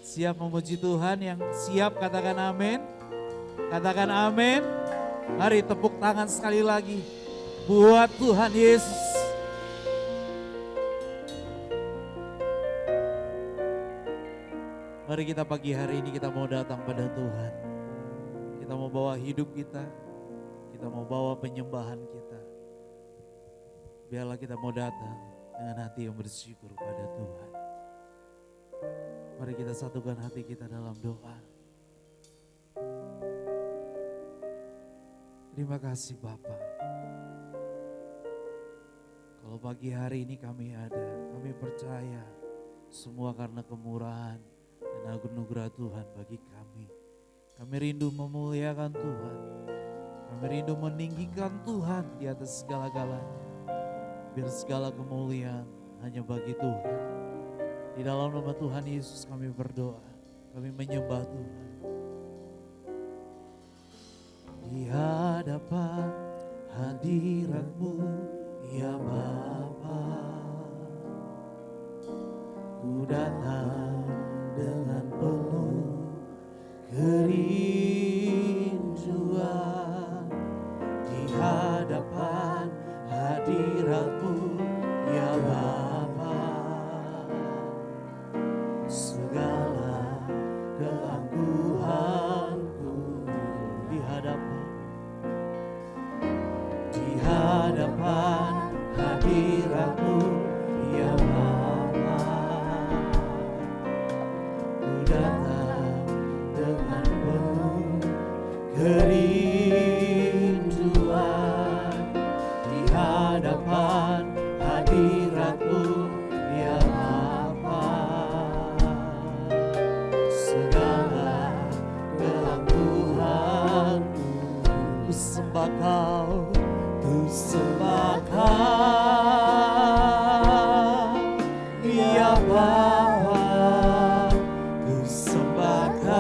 Siap memuji Tuhan, yang siap katakan amin. Katakan amin. Mari tepuk tangan sekali lagi buat Tuhan Yesus. Mari kita pagi hari ini kita mau datang pada Tuhan. Kita mau bawa hidup kita mau bawa penyembahan kita. Biarlah kita mau datang dengan hati yang bersyukur pada Tuhan. Mari kita satukan hati kita dalam doa. Terima kasih Bapa. Kalau pagi hari ini kami ada, kami percaya semua karena kemurahan dan anugerah Tuhan bagi kami. Kami rindu memuliakan Tuhan. Kami rindu meninggikan Tuhan di atas segala-galanya. Biar segala kemuliaan hanya bagi Tuhan. Di dalam nama Tuhan Yesus kami berdoa. Kami menyembah Tuhan. Di hadapan hadirat-Mu ya Bapa, ku datang dengan penuh kerinduan. Di hadapan hadirat-Mu ya Bapa, segala keangkuhanku di hadapan hadirat-Mu ya Bapa, ku datang dengan penuh kerinduan. Di hadapan hadirat-Mu ya Bapa, segala keangkuhanku ku sembah Kau, ku sembah Kau ya Bapa, ku sembah Kau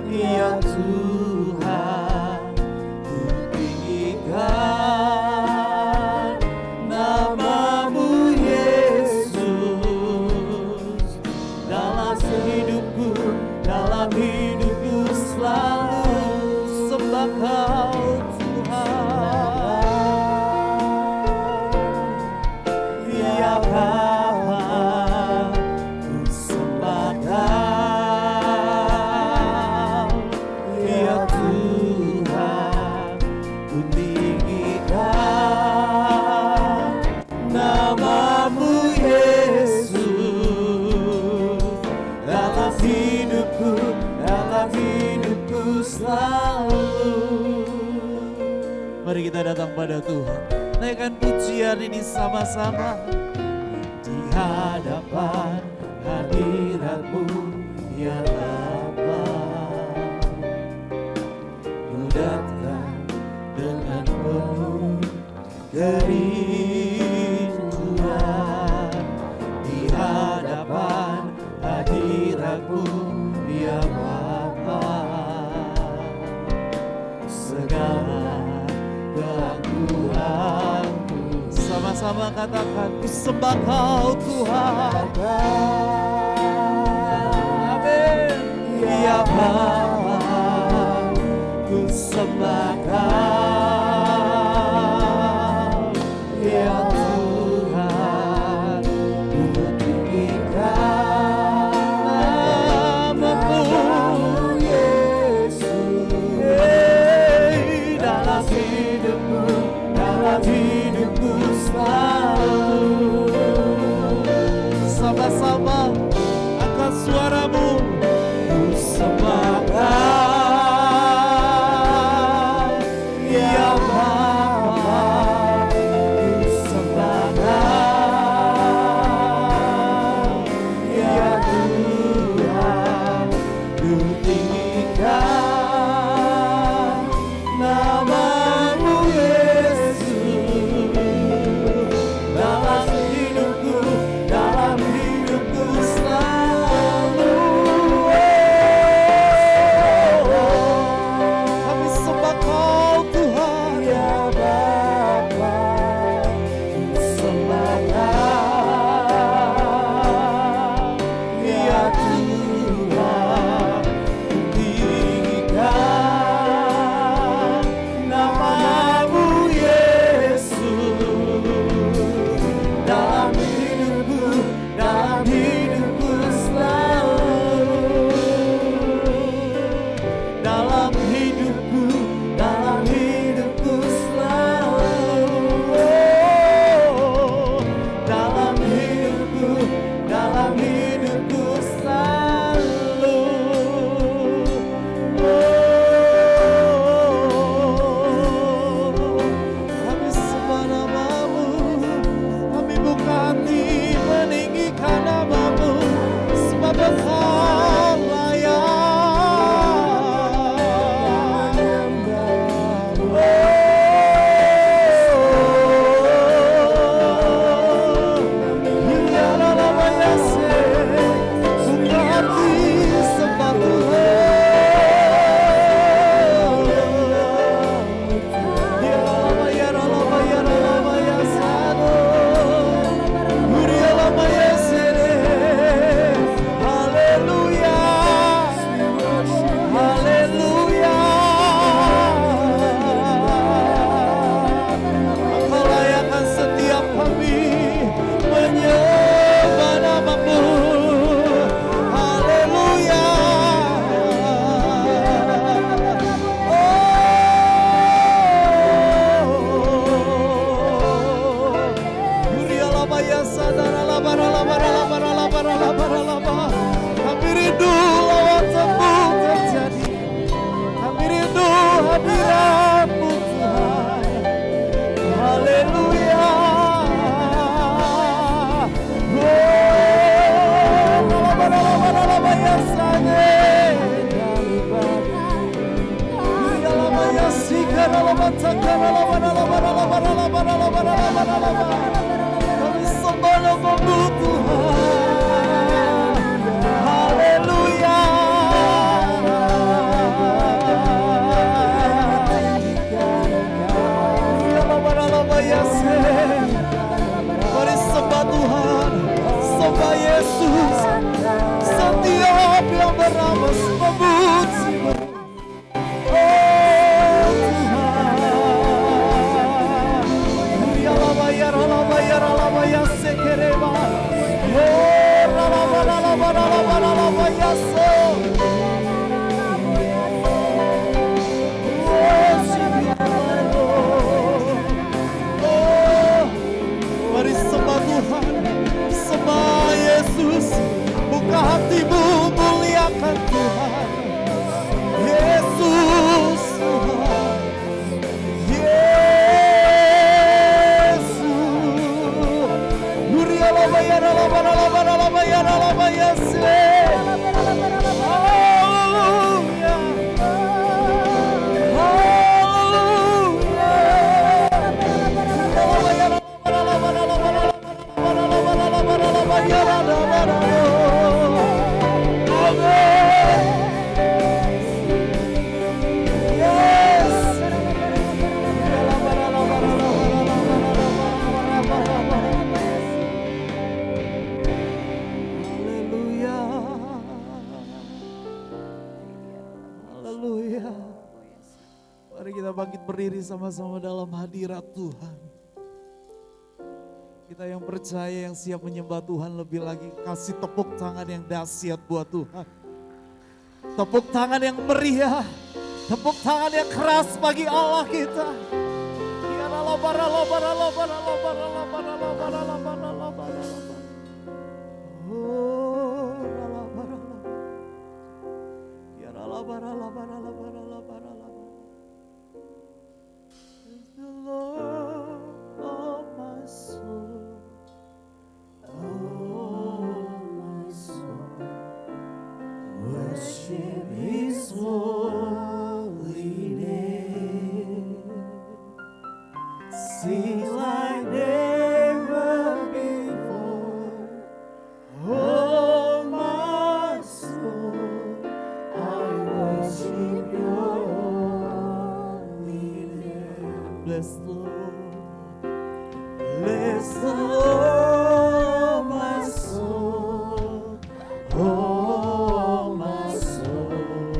ya Tuhan, ku tinggikan nama-Mu Yesus. Dalam hidupku selalu sembah Kau Tuhan. Ya Bapa, ku sembah Kau ya Tuhan, ku tinggikan nama-Mu Yesus. Dalam hidupku selalu. Mari kita datang pada Tuhan. Naikkan pujian ini sama-sama. Di hadapan hadirat-Mu ya Bapa, ku datang dengan penuh kerinduan. Di hadapan hadirat-Mu ya Bapa, segala keangkuhanku. Sama-sama katakan, ku sembah Kau Tuhan. Amin. Ya Bapa, ku sembah Kau ya Tuhan, ku tinggikan nama-Mu Yesus. Dalam hidupku selalu. Sama-sama angkat suaramu. Ku sembah Kau Kami sembah namamu Tuhan. Haleluya. Mari sembah Tuhan, sembah Yesus. Setiap yang bernafas memuji. Mari sembah Tuhan, sembah Yesus. Buka hatimu, muliakan Tuhan. Yesus Tuhan. Mari kita bangkit berdiri sama-sama dalam hadirat Tuhan. Kita yang percaya, yang siap menyembah Tuhan lebih lagi, kasih tepuk tangan yang dahsyat buat Tuhan. Tepuk tangan yang meriah, tepuk tangan yang keras bagi Allah kita. The Lord of my soul, worship His holy name. Sing like never before. Oh, my soul, I worship Your holy name. Bless the Lord, bless the Lord, my soul. Oh, my soul,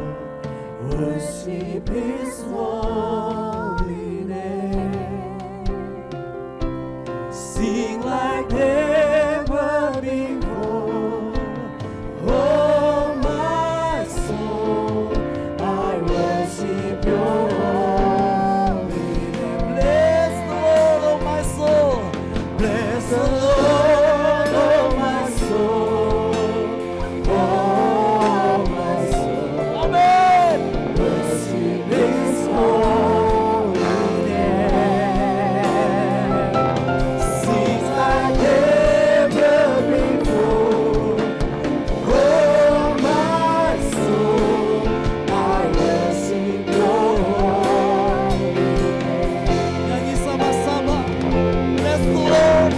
worship His holy name. Sing like never before. Oh, my soul, I worship Your holy name. Bless the Lord, oh my soul. Bless the Lord, oh my soul. Oh, my soul. Amen. Worship His holy name. Sing like never before. Oh, my soul, I worship Your holy name. Nyanyi sama-sama. Bless the Lord.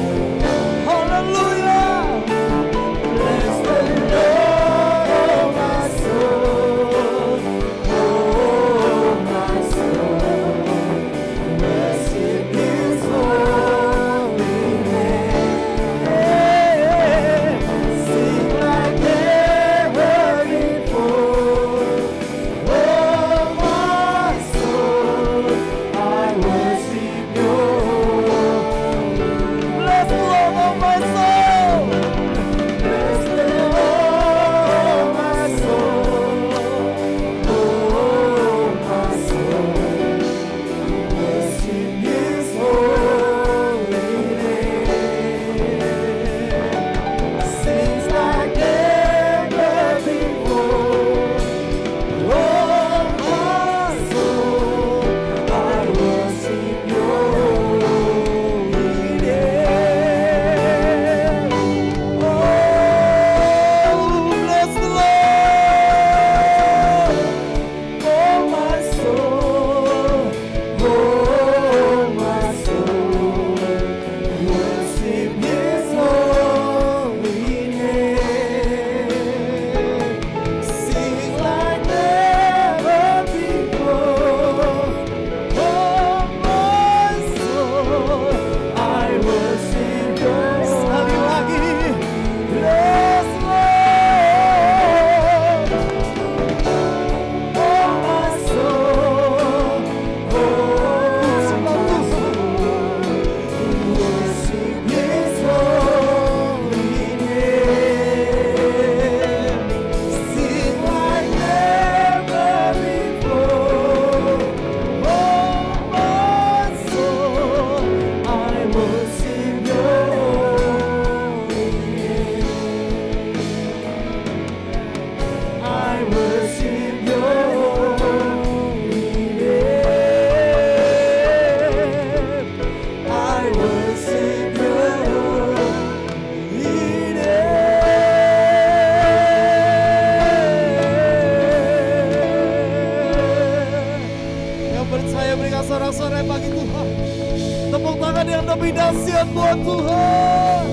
lebih dahsyat buat Tuhan.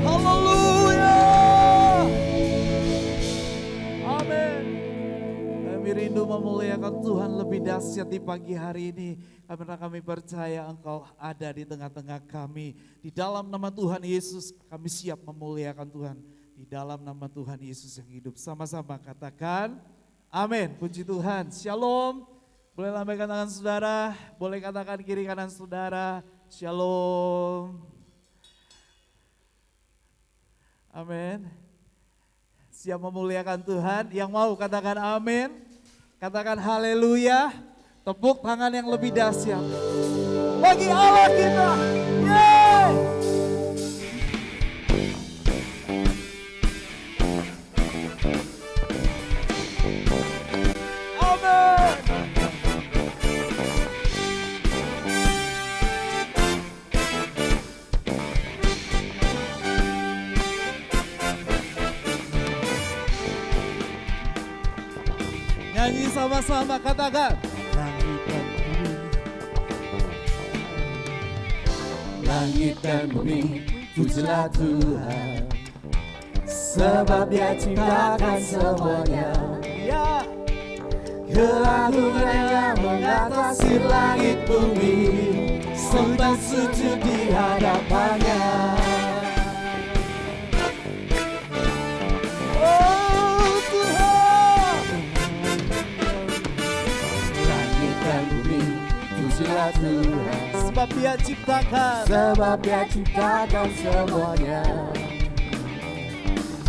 Haleluya. Amin. Kami rindu memuliakan Tuhan lebih dahsyat di pagi hari ini. Karena kami percaya Engkau ada di tengah-tengah kami. Di dalam nama Tuhan Yesus kami siap memuliakan Tuhan. Di dalam nama Tuhan Yesus yang hidup. Sama-sama katakan amin. Puji Tuhan. Shalom. Boleh lambaikan tangan saudara. Boleh katakan kiri kanan saudara. Shalom. Amin. Siap memuliakan Tuhan. Yang mau katakan amin. Katakan haleluya. Tepuk tangan yang lebih dahsyat bagi Allah kita. Yeay. Amin. Nyanyi sama-sama katakan. Langit dan bumi, pujilah Tuhan, sebab Dia ciptakan semuanya. Ya. Keagungannya mengatasi langit bumi, sembah sujud di hadapannya. Oh Tuhan. Langit dan bumi, pujilah Tuhan, Sebab Dia ciptakan. sebab Dia ciptakan semuanya.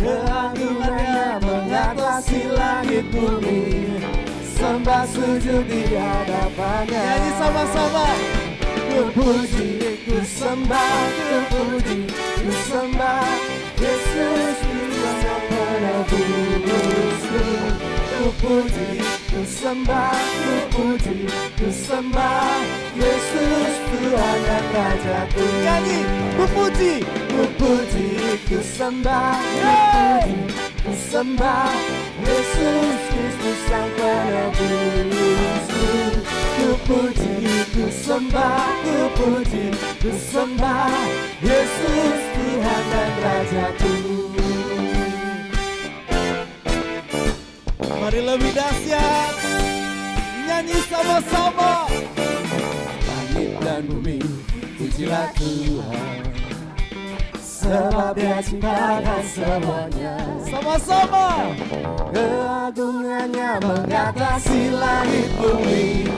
Keagungannya mengatasi langit bumi, sembah sujud di hadapannya. Nyanyi sama-sama. Ku puji, ku sembah, ku puji, ku sembah Yesus Tuhan penebusku. Ku puji, ku sembah, ku puji, ku sembah Yesus Tuhan dan Rajaku. Nyanyi. Ku puji. Ku puji, ku sembah, ku puji, ku sembah Yesus Kristus Sang Penebusku. Ku puji, ku sembah, ku puji, ku sembah Yesus Tuhan dan Rajaku. Mari lebih dahsyat. Nyanyi sama-sama. Langit dan bumi, pujilah Tuhan, sebab Dia ciptakan semuanya. Sama-sama. Keagungannya mengatasi langit bumi,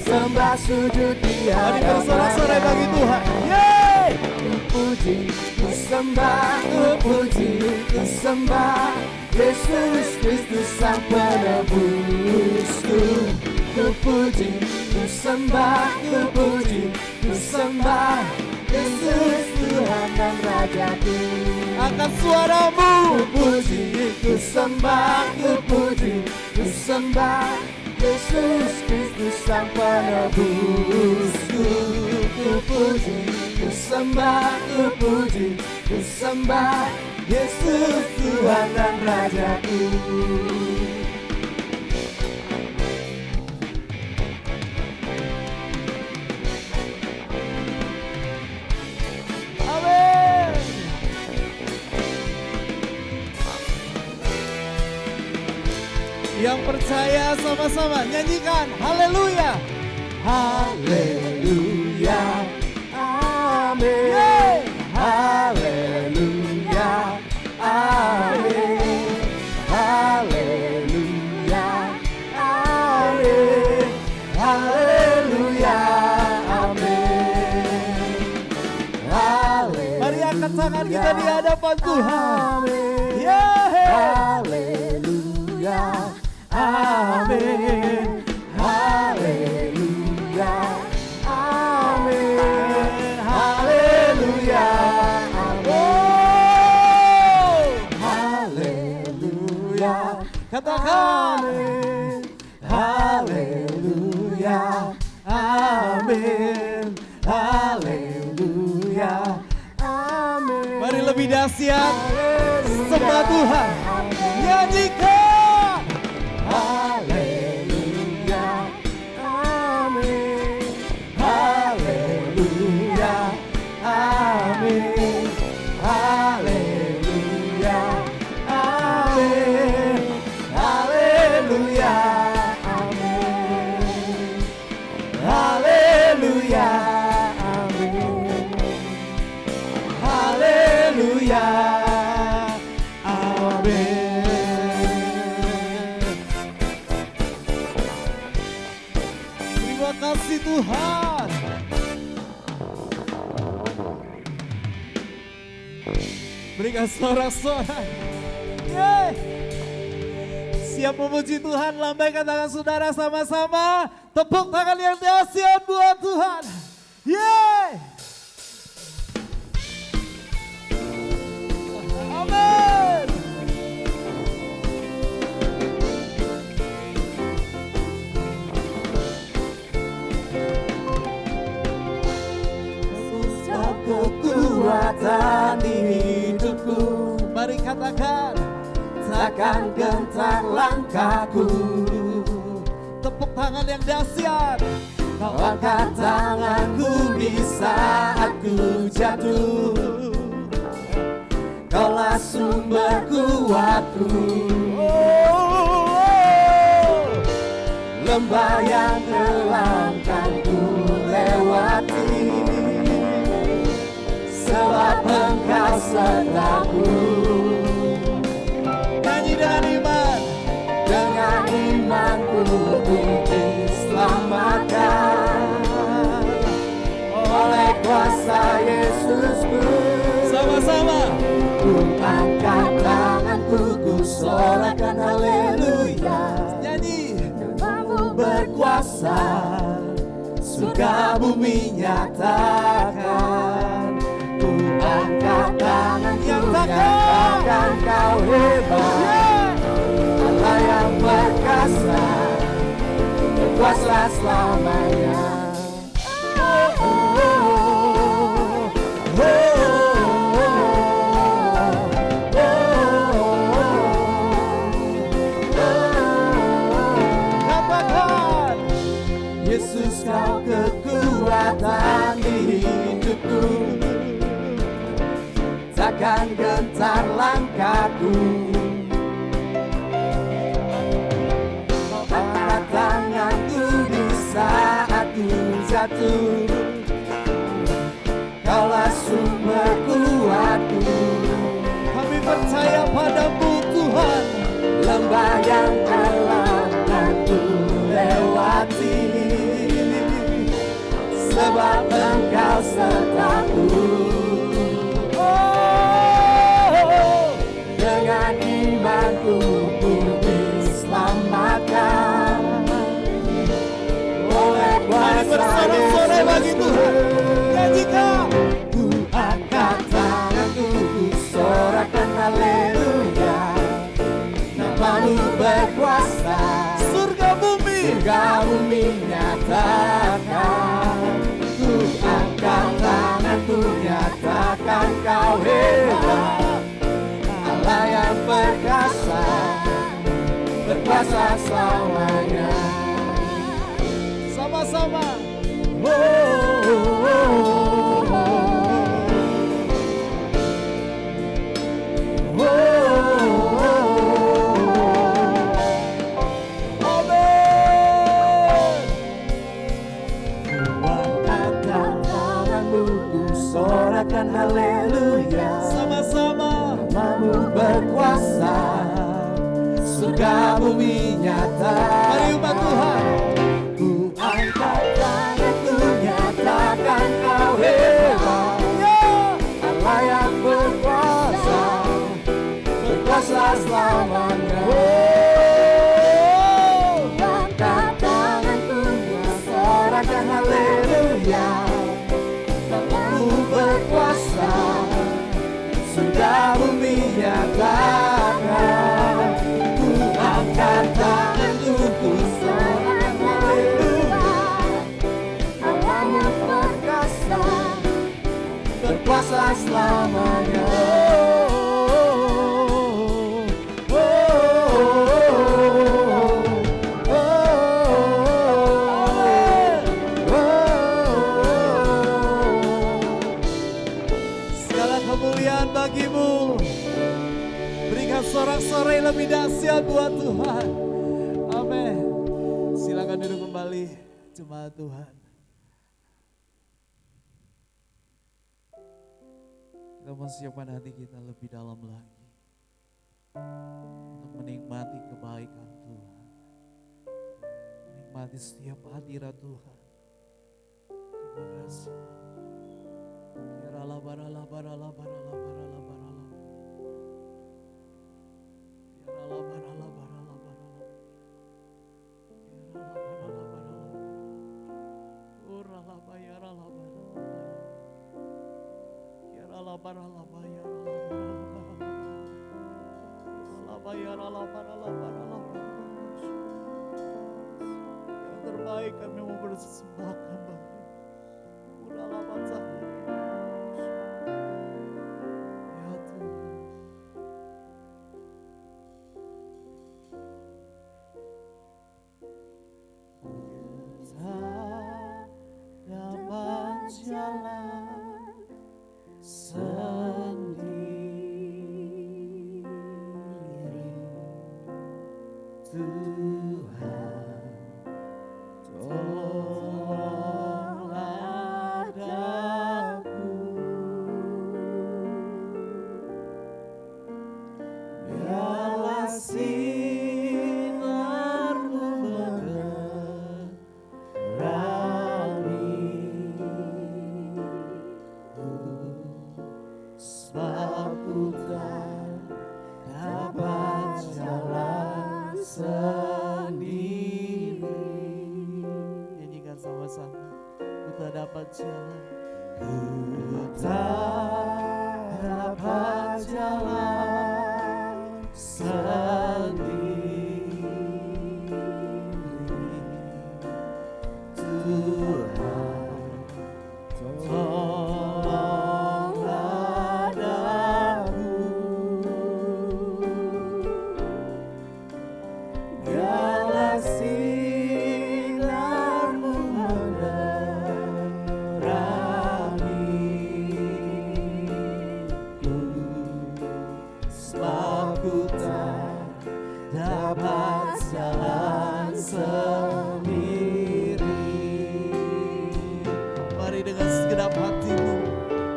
sembah sujud di Mari hadapannya. bersorak-sorai bagi Tuhan. Yeay. Ku puji, ku sembah, ku puji, ku sembah Yesus Kristus Sang Penebusku. Ku puji, ku sembah, ku puji, ku sembah Yesus Tuhan dan Rajaku. Angkat suaramu. Ku puji, ku sembah, ku puji, ku sembah Yesus Kristus Sang Penebusku. Ku puji, ku sembah, ku puji, ku sembah Yesus Tuhan dan Rajaku. Amin. Yang percaya sama-sama nyanyikan haleluya. Haleluya, amin. Yeay. Haleluya, amin. Haleluya, amin. Haleluya, amin. Haleluya, Mari angkat tangan kita di hadapan Tuhan. amin. Yeay. Haleluya, amin. Haleluya, amin. Haleluya, Oh. haleluya, Katakan. amin. Haleluya, amin. Haleluya, amin. Mari lebih dahsyat. Sembah Tuhan. Nyanyikan. Haleluya, amin. Haleluya, haleluya. Amin. Terima kasih Tuhan. Berikan sorak-sorai. Yeay. Siap memuji Tuhan, lambaikan tangan saudara sama-sama. Tepuk tangan yang dahsyat buat Tuhan. Yeay. Amin. Kekuatan di hidupku, Mari katakan. takkan gentar langkahku. Tepuk tangan yang dahsyat. Kau angkat tanganku di saat ku jatuh. Kaulah sumber kuatku. Lembah yang kelam kan ku lewati, sebab Engkau sertaku. Nyanyi dengan iman. Dengan imanku ku diselamatkan oleh kuasa Yesusku. Sama-sama. Ku angkat tanganku, ku sorakan haleluya. Nyanyi. Namamu berkuasa, surga bumi nyatakan. Ku angkat tanganku, nyatakan Kau hebat. Allah yang perkasa, berkuasa selamanya. Katakan. Yesus, Kau kekuatan di hidupku, takkan gentar langkahku. Kau angkat tanganku di saat ku jatuh. Kaulah sumber kuatku. Kami percaya padamu Tuhan. Lembah yang kelam kan ku lewati, sebab Engkau sertaku. Dengan imanku ku diselamatkan oleh Mari kuasa bersorak-sorai bagi Tuhan. Yesus. Nyanyikan. Ku angkat tanganku, ku sorakan haleluya. Namamu berkuasa, Surga bumi. surga bumi nyatakan. Ku angkat tanganku, nyatakan Kau hebat. Allah yang perkasa, berkuasa selamanya. Sama-sama. Sorakan haleluya. Sama-sama. Namamu berkuasa, surga bumi nyata. Mari umat Tuhan. Ku angkat tanganku, nyatakan Kau hebat. Allah yang berkuasa, berkuasa selamanya. Angkat tanganku, sorakan haleluya. Namamu berkuasa, surga bumi nyatakan. Ku angkat tanganku, ku sorakan haleluya. Namamu perkasa, berkuasa selamanya. Segala kemuliaan bagimu. Berikan sorak-sorai lebih dahsyat buat Tuhan. Amin. Silakan duduk kembali jemaat Tuhan. Kita siapkan hati kita lebih dalam lagi untuk menikmati kebaikan Tuhan, menikmati setiap hadirat Tuhan. Terima kasih. Kirala barala barala barala barala barala. Kirala barala barala barala. Kirala barala barala. Urala bayarala barala. Kirala barala bayarala barala. Kirala bayarala barala barala. Yang terbaik kami mau bersembahkan Bapa. Urala batah. Ya Tuhan. Tak dapat jalan sendiri, Tuhan tolonglah daku, biarlah sinar-Mu sebab ku tak dapat jalan sendiri. Nyanyikan sama-sama. Ku tak dapat jalan. Ku tak dapat jalan sendiri, Tuhan tolonglah daku, biarlah sinar-Mu menerangiku, sebab ku tak dapat jalan sendiri. Mari dengan segenap hatimu.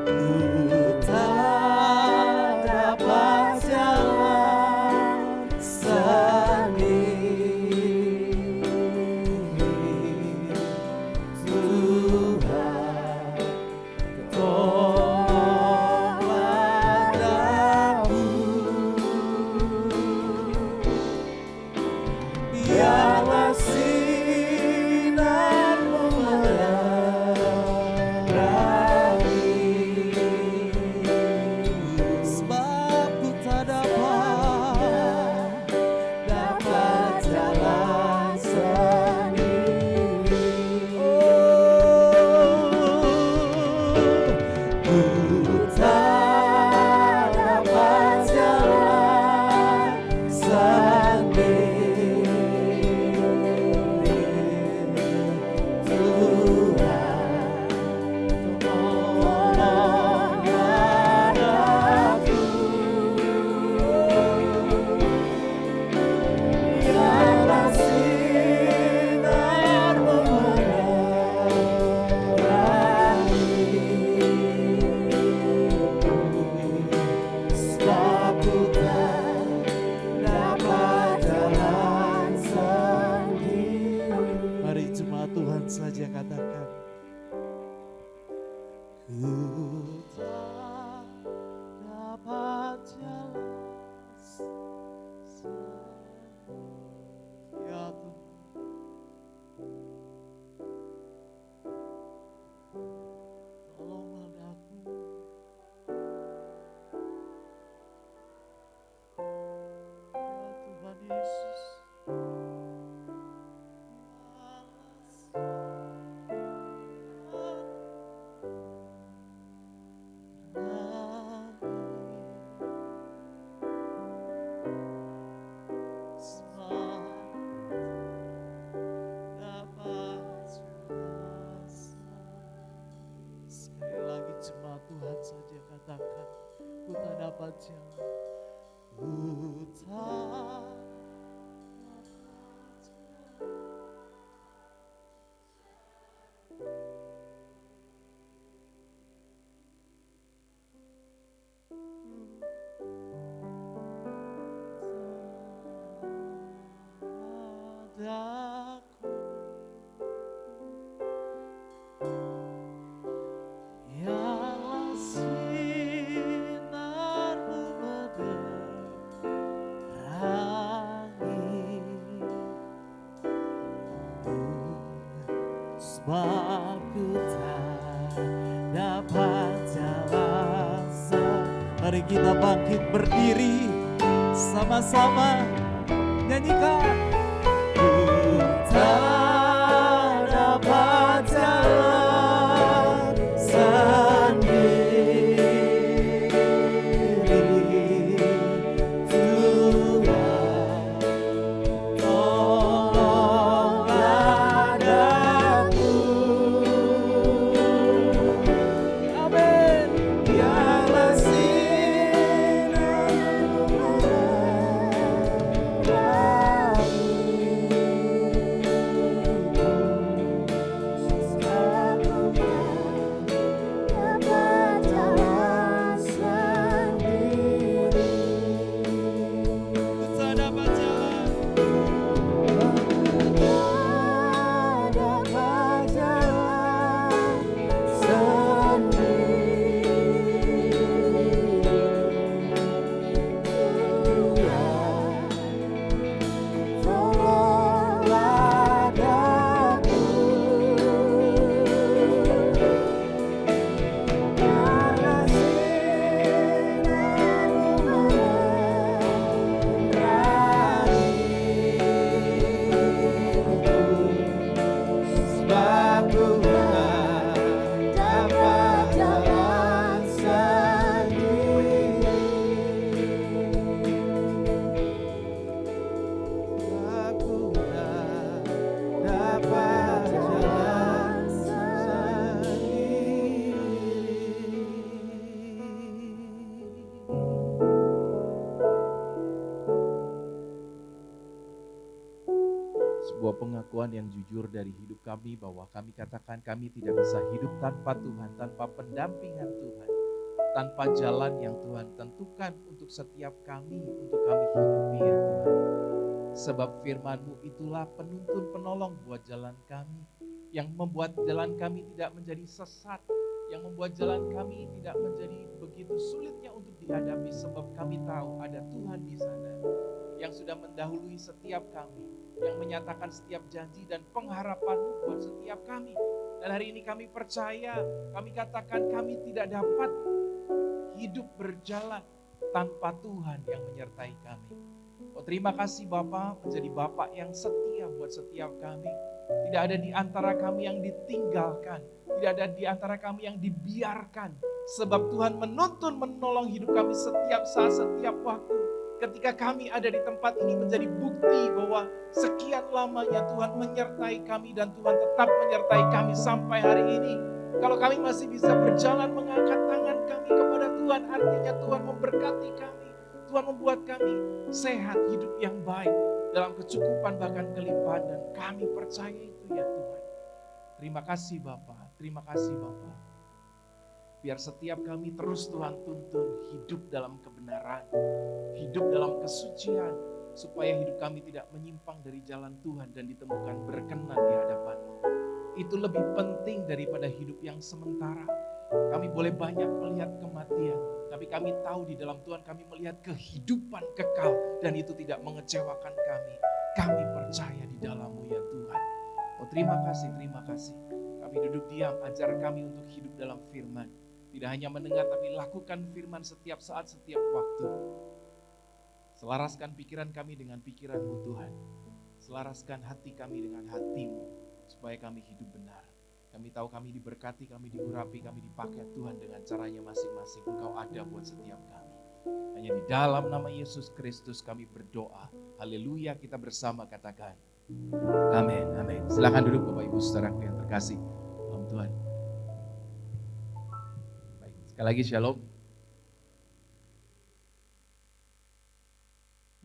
Ku tak dapat jalan sendiri, Tuhan tolonglah daku, biarlah sinar-Mu menerangi, sebab ku tak dapat jalan sendiri. Ku tak dapat jalan sendiri, Tuhan tolonglah daku, biarlah sinar-Mu menerangiku, sebab ku tak dapat jalan sendiri. Mari jemaat Tuhan saja katakan. Ku tak dapat jalan sendiri. Ya Tuhan. Tolonglah daku. Ya Tuhan Yesus. Sekali lagi jemaat Tuhan saja katakan, ku tak dapat jalan. Ku tak dapat jalan. Mari kita bangkit berdiri, sama-sama nyanyikan. Ku tak dapat jalan sendiri, Tuhan tolonglah daku. Amin. Biarlah sinar tak dapat jalan. Sebuah pengakuan yang jujur dari hidup kami bahwa kami katakan kami tidak bisa hidup tanpa Tuhan, tanpa pendampingan Tuhan, tanpa jalan yang Tuhan tentukan untuk setiap kami, untuk kami hidupi ya Tuhan. Sebab firman-Mu itulah penuntun penolong buat jalan kami, yang membuat jalan kami tidak menjadi sesat, yang membuat jalan kami tidak menjadi begitu sulitnya untuk dihadapi, sebab kami tahu ada Tuhan di sana yang sudah mendahului setiap kami, yang menyatakan setiap janji dan pengharapan-Mu buat setiap kami. Dan hari ini kami percaya, kami katakan kami tidak dapat hidup berjalan tanpa Tuhan yang menyertai kami. Oh terima kasih Bapa, menjadi Bapa yang setia buat setiap kami. Tidak ada di antara kami yang ditinggalkan, tidak ada di antara kami yang dibiarkan. Sebab Tuhan menuntun menolong hidup kami setiap saat, setiap waktu. Ketika kami ada di tempat ini menjadi bukti bahwa sekian lamanya Tuhan menyertai kami dan Tuhan tetap menyertai kami sampai hari ini. Kalau kami masih bisa berjalan mengangkat tangan kami kepada Tuhan, artinya Tuhan memberkati kami. Tuhan membuat kami sehat, hidup yang baik dalam kecukupan bahkan kelimpahan, dan kami percaya itu ya Tuhan. Terima kasih Bapa, terima kasih Bapa. Biar setiap kami terus Tuhan tuntun hidup dalam kebenaran, hidup dalam kesucian, supaya hidup kami tidak menyimpang dari jalan Tuhan dan ditemukan berkenan di hadapan-Mu. Itu lebih penting daripada hidup yang sementara. Kami boleh banyak melihat kematian, tapi kami tahu di dalam Tuhan kami melihat kehidupan kekal, dan itu tidak mengecewakan kami. Kami percaya di dalam-Mu ya Tuhan. Oh terima kasih, terima kasih. Kami duduk diam, ajar kami untuk hidup dalam firman. Tidak hanya mendengar, tapi lakukan firman setiap saat, setiap waktu. Selaraskan pikiran kami dengan pikiran-Mu Tuhan. Selaraskan hati kami dengan hati-Mu, supaya kami hidup benar. Kami tahu kami diberkati, kami diurapi, kami dipakai Tuhan dengan caranya masing-masing. Engkau ada buat setiap kami. Hanya di dalam nama Yesus Kristus kami berdoa. Haleluya, kita bersama katakan. Amin, amin. Silakan duduk Bapak Ibu Saudaraku yang terkasih dalam Tuhan. Baik, sekali lagi shalom.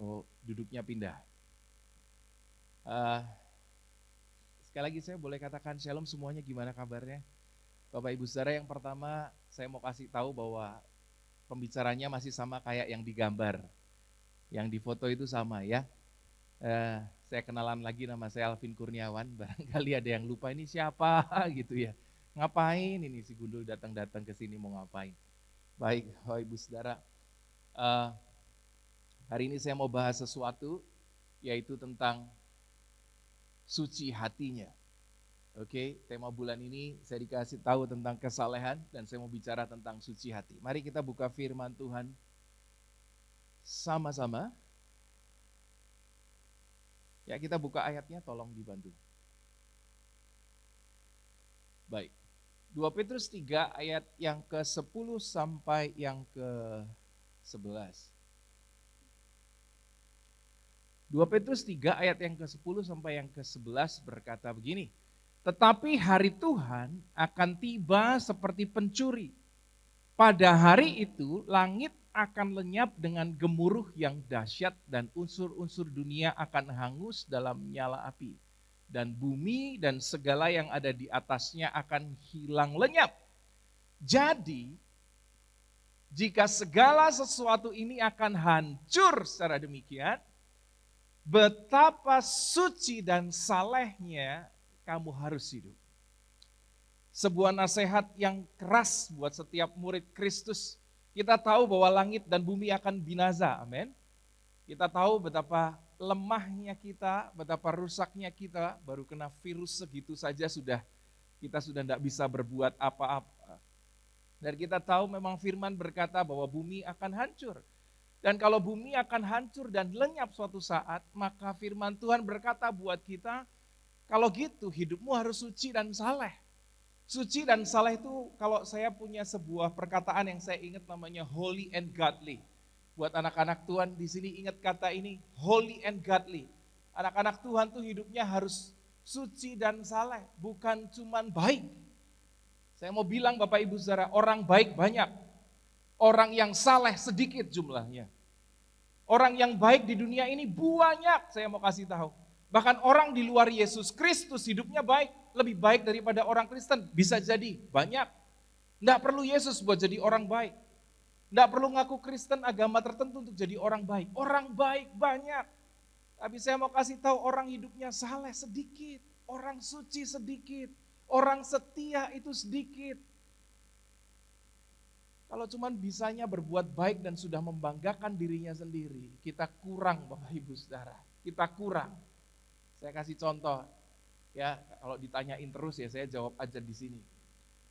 Oh, duduknya pindah. Sekali lagi saya boleh katakan shalom semuanya, gimana kabarnya? Bapak Ibu Saudara, yang pertama saya mau kasih tahu bahwa pembicaranya masih sama kayak yang digambar. Yang di foto itu sama ya. Saya kenalan lagi, nama saya Alvin Kurniawan. Barangkali ada yang lupa ini siapa gitu ya. Ngapain ini si Gundul datang-datang ke sini mau ngapain? Baik, Bapak Ibu Saudara. Hari ini saya mau bahas sesuatu, yaitu tentang suci hatinya. Oke, tema bulan ini saya dikasih tahu tentang kesalehan dan saya mau bicara tentang suci hati. Mari kita buka firman Tuhan sama-sama. Ya, kita buka ayatnya, tolong dibantu. Baik. 2 Petrus 3 ayat yang ke-10 sampai yang ke-11. 2 Petrus 3 ayat yang ke-10 sampai yang ke-11 berkata begini. Tetapi hari Tuhan akan tiba seperti pencuri. Pada hari itu langit akan lenyap dengan gemuruh yang dahsyat dan unsur-unsur dunia akan hangus dalam nyala api. Dan bumi dan segala yang ada di atasnya akan hilang lenyap. Jadi, jika segala sesuatu ini akan hancur secara demikian, betapa suci dan salehnya kamu harus hidup. Sebuah nasihat yang keras buat setiap murid Kristus. Kita tahu bahwa langit dan bumi akan binasa, amin. Kita tahu betapa lemahnya kita, betapa rusaknya kita, baru kena virus segitu saja kita sudah tidak bisa berbuat apa-apa. Dan kita tahu memang firman berkata bahwa bumi akan hancur. Dan kalau bumi akan hancur dan lenyap suatu saat, maka firman Tuhan berkata buat kita, kalau gitu hidupmu harus suci dan saleh. Suci dan saleh itu kalau saya punya sebuah perkataan yang saya ingat namanya holy and godly. Buat anak-anak Tuhan di sini ingat kata ini, holy and godly. Anak-anak Tuhan tuh hidupnya harus suci dan saleh, bukan cuman baik. Saya mau bilang Bapak Ibu Saudara, orang baik banyak. Orang yang saleh sedikit jumlahnya. Orang yang baik di dunia ini banyak, saya mau kasih tahu. Bahkan orang di luar Yesus Kristus hidupnya baik, lebih baik daripada orang Kristen. Bisa jadi, banyak. Nggak perlu Yesus buat jadi orang baik. Nggak perlu ngaku Kristen agama tertentu untuk jadi orang baik. Orang baik banyak. Tapi saya mau kasih tahu orang hidupnya saleh sedikit. Orang suci sedikit. Orang setia itu sedikit. Kalau cuman bisanya berbuat baik dan sudah membanggakan dirinya sendiri, kita kurang Bapak Ibu Saudara. Kita kurang. Saya kasih contoh. Ya, kalau ditanyain terus ya saya jawab aja di sini.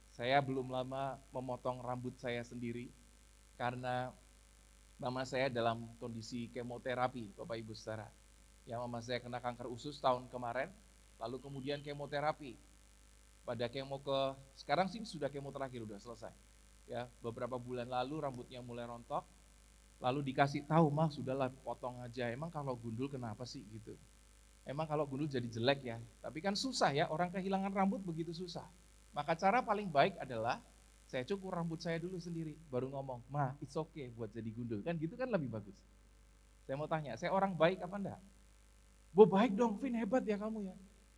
Saya belum lama memotong rambut saya sendiri. Karena mama saya dalam kondisi kemoterapi, Bapak Ibu Saudara. Ya, mama saya kena kanker usus tahun kemarin, lalu kemudian kemoterapi. Pada sekarang sih sudah kemo terakhir, udah selesai. Ya, beberapa bulan lalu rambutnya mulai rontok, lalu dikasih tahu, mah sudahlah potong aja. Emang kalau gundul kenapa sih gitu? Emang kalau gundul jadi jelek ya? Tapi kan susah ya, orang kehilangan rambut begitu susah. Maka cara paling baik adalah saya cukur rambut saya dulu sendiri, baru ngomong, ma it's okay buat jadi gundul. Kan gitu kan lebih bagus. Saya mau tanya, saya orang baik apa enggak? Bu baik dong, Vin hebat ya kamu ya.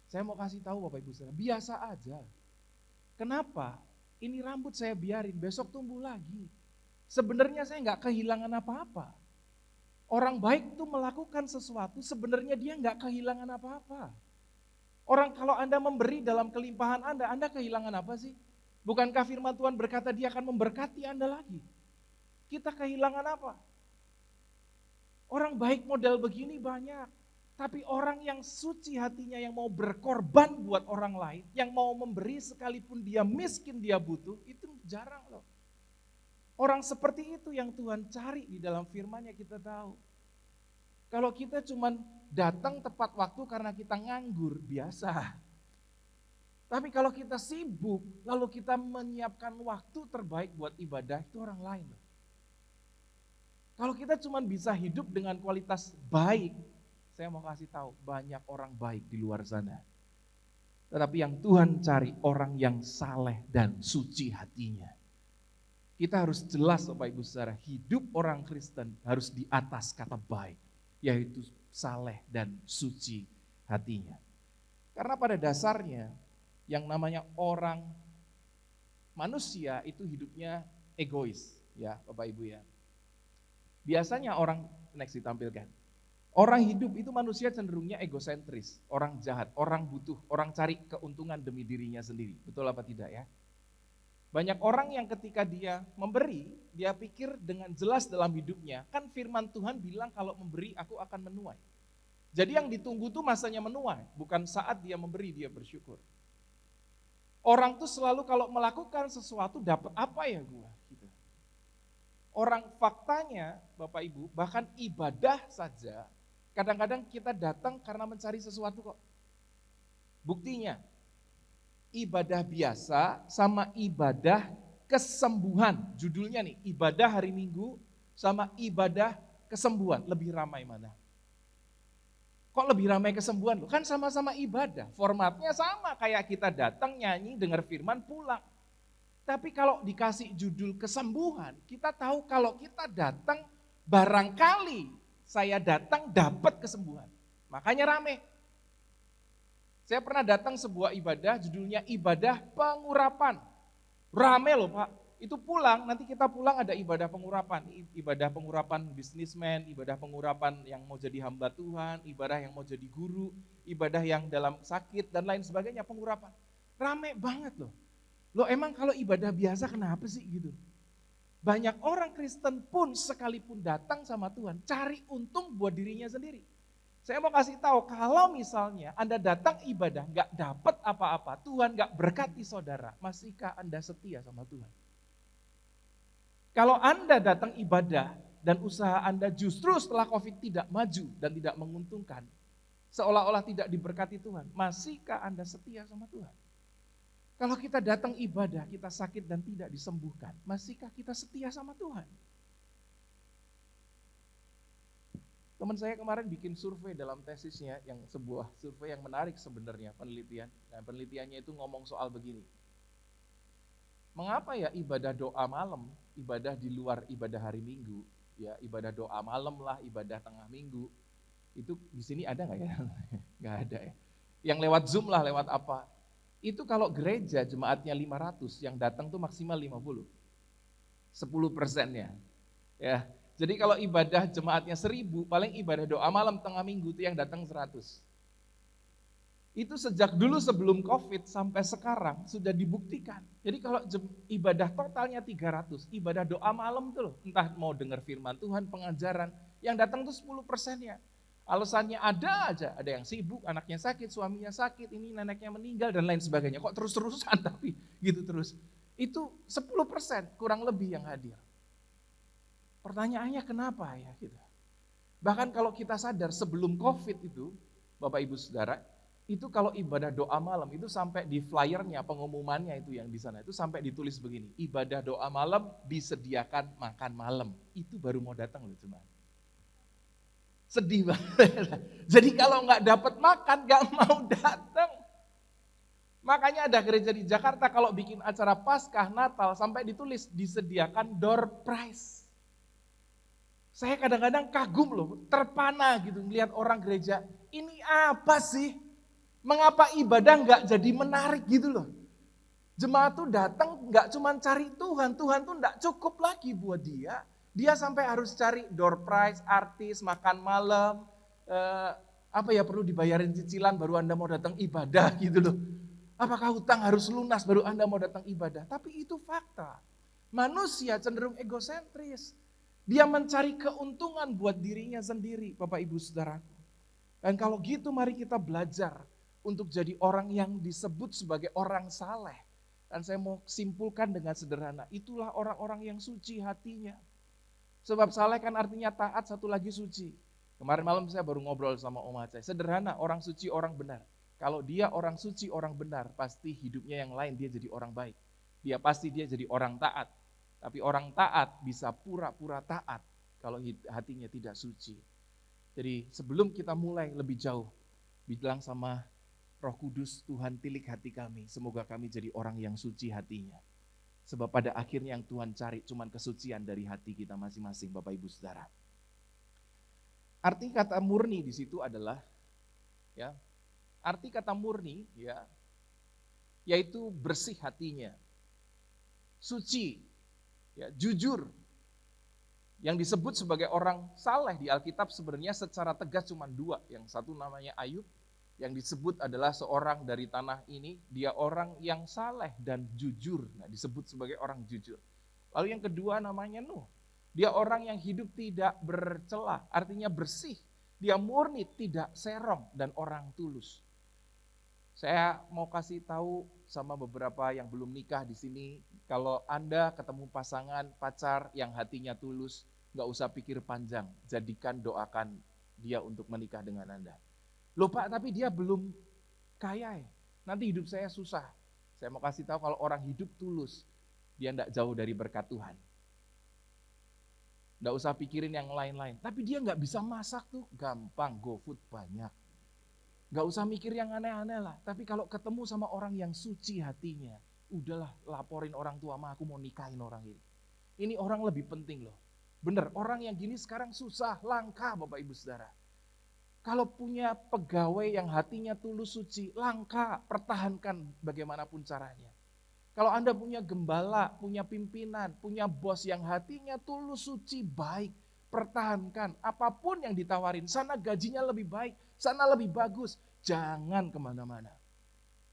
Saya mau kasih tahu Bapak Ibu Saudara, biasa aja. Kenapa? Ini rambut saya biarin, besok tumbuh lagi. Sebenarnya saya enggak kehilangan apa-apa. Orang baik tuh melakukan sesuatu, sebenarnya dia enggak kehilangan apa-apa. Orang kalau Anda memberi dalam kelimpahan Anda kehilangan apa sih? Bukankah firman Tuhan berkata dia akan memberkati Anda lagi? Kita kehilangan apa? Orang baik model begini banyak. Tapi orang yang suci hatinya, yang mau berkorban buat orang lain, yang mau memberi sekalipun dia miskin, dia butuh, itu jarang loh. Orang seperti itu yang Tuhan cari di dalam firman-Nya kita tahu. Kalau kita cuman datang tepat waktu karena kita nganggur, biasa. Tapi kalau kita sibuk, lalu kita menyiapkan waktu terbaik buat ibadah, itu orang lain. Kalau kita cuma bisa hidup dengan kualitas baik, saya mau kasih tahu, banyak orang baik di luar sana. Tetapi yang Tuhan cari, orang yang saleh dan suci hatinya. Kita harus jelas Bapak Ibu Saudara, hidup orang Kristen harus di atas kata baik, yaitu saleh dan suci hatinya. Karena pada dasarnya, yang namanya orang manusia itu hidupnya egois, ya Bapak Ibu ya. Biasanya orang, next ditampilkan, orang hidup itu manusia cenderungnya egosentris, orang jahat, orang butuh, orang cari keuntungan demi dirinya sendiri. Betul apa tidak ya? Banyak orang yang ketika dia memberi, dia pikir dengan jelas dalam hidupnya, kan firman Tuhan bilang kalau memberi aku akan menuai. Jadi yang ditunggu tuh masanya menuai, bukan saat dia memberi dia bersyukur. Orang tuh selalu kalau melakukan sesuatu dapat apa ya gua gitu. Orang faktanya Bapak Ibu, bahkan ibadah saja kadang-kadang kita datang karena mencari sesuatu kok. Buktinya, ibadah biasa sama ibadah kesembuhan. Judulnya nih, ibadah hari Minggu sama ibadah kesembuhan. Lebih ramai mana? Kok lebih ramai kesembuhan? Kan sama-sama ibadah. Formatnya sama kayak kita datang, nyanyi, dengar firman, pulang. Tapi kalau dikasih judul kesembuhan, kita tahu kalau kita datang, barangkali saya datang dapat kesembuhan. Makanya rame. Saya pernah datang sebuah ibadah, judulnya ibadah pengurapan. Rame loh Pak. Itu pulang, nanti kita pulang ada ibadah pengurapan. Ibadah pengurapan bisnismen, ibadah pengurapan yang mau jadi hamba Tuhan, ibadah yang mau jadi guru, ibadah yang dalam sakit dan lain sebagainya, pengurapan. Rame banget loh. Loh emang kalau ibadah biasa kenapa sih gitu? Banyak orang Kristen pun sekalipun datang sama Tuhan, cari untung buat dirinya sendiri. Saya mau kasih tahu, kalau misalnya Anda datang ibadah, nggak dapat apa-apa, Tuhan nggak berkati saudara, masihkah Anda setia sama Tuhan? Kalau Anda datang ibadah dan usaha Anda justru setelah COVID tidak maju dan tidak menguntungkan, seolah-olah tidak diberkati Tuhan, masihkah Anda setia sama Tuhan? Kalau kita datang ibadah, kita sakit dan tidak disembuhkan, masihkah kita setia sama Tuhan? Teman saya kemarin bikin survei dalam tesisnya, yang sebuah survei yang menarik sebenarnya, penelitian. Dan penelitiannya itu ngomong soal begini. Mengapa ya ibadah doa malam, ibadah di luar ibadah hari Minggu, ya ibadah doa malam lah, ibadah tengah minggu, itu di sini ada nggak ya? Nggak ada ya. Yang lewat Zoom lah, lewat apa? Itu kalau gereja jemaatnya 500, yang datang tuh maksimal 50. 10%-nya. Ya. Jadi kalau ibadah jemaatnya 1000, paling ibadah doa malam tengah minggu itu yang datang 100. Itu sejak dulu sebelum COVID sampai sekarang sudah dibuktikan. Jadi kalau ibadah totalnya 300, ibadah doa malam tuh loh, entah mau dengar firman Tuhan, pengajaran, yang datang tuh 10%-nya. Alasannya ada aja, ada yang sibuk, anaknya sakit, suaminya sakit, ini neneknya meninggal dan lain sebagainya. Kok terus-terusan tapi gitu terus. Itu 10% kurang lebih yang hadir. Pertanyaannya kenapa ya gitu. Bahkan kalau kita sadar sebelum COVID itu, Bapak Ibu Saudara, itu kalau ibadah doa malam itu sampai di flyernya, pengumumannya itu yang di sana, itu sampai ditulis begini, ibadah doa malam disediakan makan malam. Itu baru mau datang loh cuma. Sedih banget. Jadi kalau nggak dapat makan, nggak mau datang. Makanya ada gereja di Jakarta kalau bikin acara Paskah, Natal, sampai ditulis disediakan door prize. Saya kadang-kadang kagum loh, terpana gitu melihat orang gereja, ini apa sih? Mengapa ibadah nggak jadi menarik gitu loh? Jemaat tuh datang nggak cuma cari Tuhan, Tuhan tuh nggak cukup lagi buat dia. Dia sampai harus cari door prize, artis, makan malam, perlu dibayarin cicilan baru Anda mau datang ibadah gitu loh. Apakah hutang harus lunas baru Anda mau datang ibadah? Tapi itu fakta. Manusia cenderung egosentris. Dia mencari keuntungan buat dirinya sendiri, Bapak Ibu Saudaraku. Dan kalau gitu mari kita belajar untuk jadi orang yang disebut sebagai orang saleh. Dan saya mau simpulkan dengan sederhana, itulah orang-orang yang suci hatinya. Sebab saleh kan artinya taat, satu lagi suci. Kemarin malam saya baru ngobrol sama Om Aceh, sederhana, orang suci, orang benar. Kalau dia orang suci, orang benar, pasti hidupnya yang lain dia jadi orang baik. Dia jadi orang taat. Tapi orang taat bisa pura-pura taat kalau hatinya tidak suci. Jadi sebelum kita mulai lebih jauh, bilang sama Roh Kudus, Tuhan tilik hati kami, semoga kami jadi orang yang suci hatinya. Sebab pada akhirnya yang Tuhan cari cuman kesucian dari hati kita masing-masing, Bapak Ibu Saudara. Arti kata murni di situ adalah arti kata murni yaitu bersih hatinya. Suci, jujur. Yang disebut sebagai orang saleh di Alkitab sebenarnya secara tegas cuma dua. Yang satu namanya Ayub, yang disebut adalah seorang dari tanah ini, dia orang yang saleh dan jujur. Nah, disebut sebagai orang jujur. Lalu yang kedua namanya Nuh. Dia orang yang hidup tidak bercela, artinya bersih. Dia murni, tidak serong dan orang tulus. Saya mau kasih tahu sama beberapa yang belum nikah di sini, kalau Anda ketemu pasangan pacar yang hatinya tulus, nggak usah pikir panjang, jadikan doakan dia untuk menikah dengan Anda. Loh Pak, tapi dia belum kaya ya, nanti hidup saya susah. Saya mau kasih tahu kalau orang hidup tulus, dia nggak jauh dari berkat Tuhan. Nggak usah pikirin yang lain-lain. Tapi dia nggak bisa masak tuh, gampang, GoFood banyak. Nggak usah mikir yang aneh-aneh lah. Tapi kalau ketemu sama orang yang suci hatinya, udahlah laporin orang tua, aku mau nikahin orang ini. Ini orang lebih penting loh. Bener, orang yang gini sekarang susah, langka Bapak Ibu Saudara. Kalau punya pegawai yang hatinya tulus suci, langka, pertahankan bagaimanapun caranya. Kalau Anda punya gembala, punya pimpinan, punya bos yang hatinya tulus, suci, baik, pertahankan. Apapun yang ditawarin, sana gajinya lebih baik, sana lebih bagus. Jangan kemana-mana.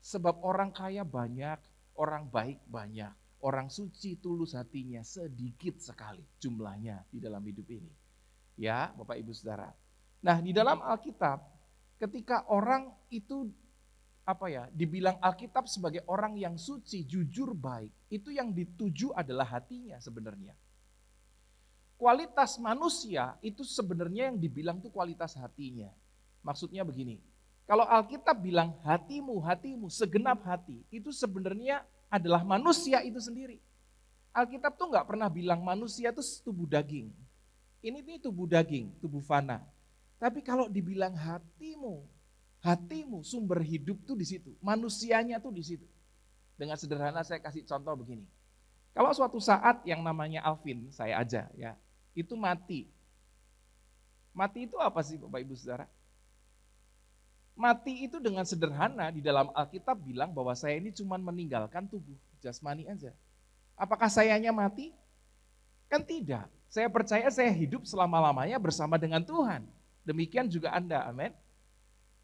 Sebab orang kaya banyak, orang baik banyak. Orang suci tulus hatinya sedikit sekali jumlahnya di dalam hidup ini. Ya Bapak Ibu Saudara. Nah di dalam Alkitab, ketika orang itu dibilang Alkitab sebagai orang yang suci, jujur, baik, itu yang dituju adalah hatinya sebenarnya. Kualitas manusia itu sebenarnya yang dibilang itu kualitas hatinya. Maksudnya begini, kalau Alkitab bilang hatimu, segenap hati, itu sebenarnya adalah manusia itu sendiri. Alkitab tuh nggak pernah bilang manusia itu tubuh daging. Ini tubuh daging, tubuh fana. Tapi kalau dibilang hatimu sumber hidup tuh di situ, manusianya tuh di situ. Dengan sederhana saya kasih contoh begini. Kalau suatu saat yang namanya Alvin, saya aja ya, itu mati. Mati itu apa sih Bapak Ibu Saudara? Mati itu dengan sederhana di dalam Alkitab bilang bahwa saya ini cuma meninggalkan tubuh jasmani aja. Apakah sayanya mati? Kan tidak. Saya percaya saya hidup selama-lamanya bersama dengan Tuhan. Demikian juga Anda, amin.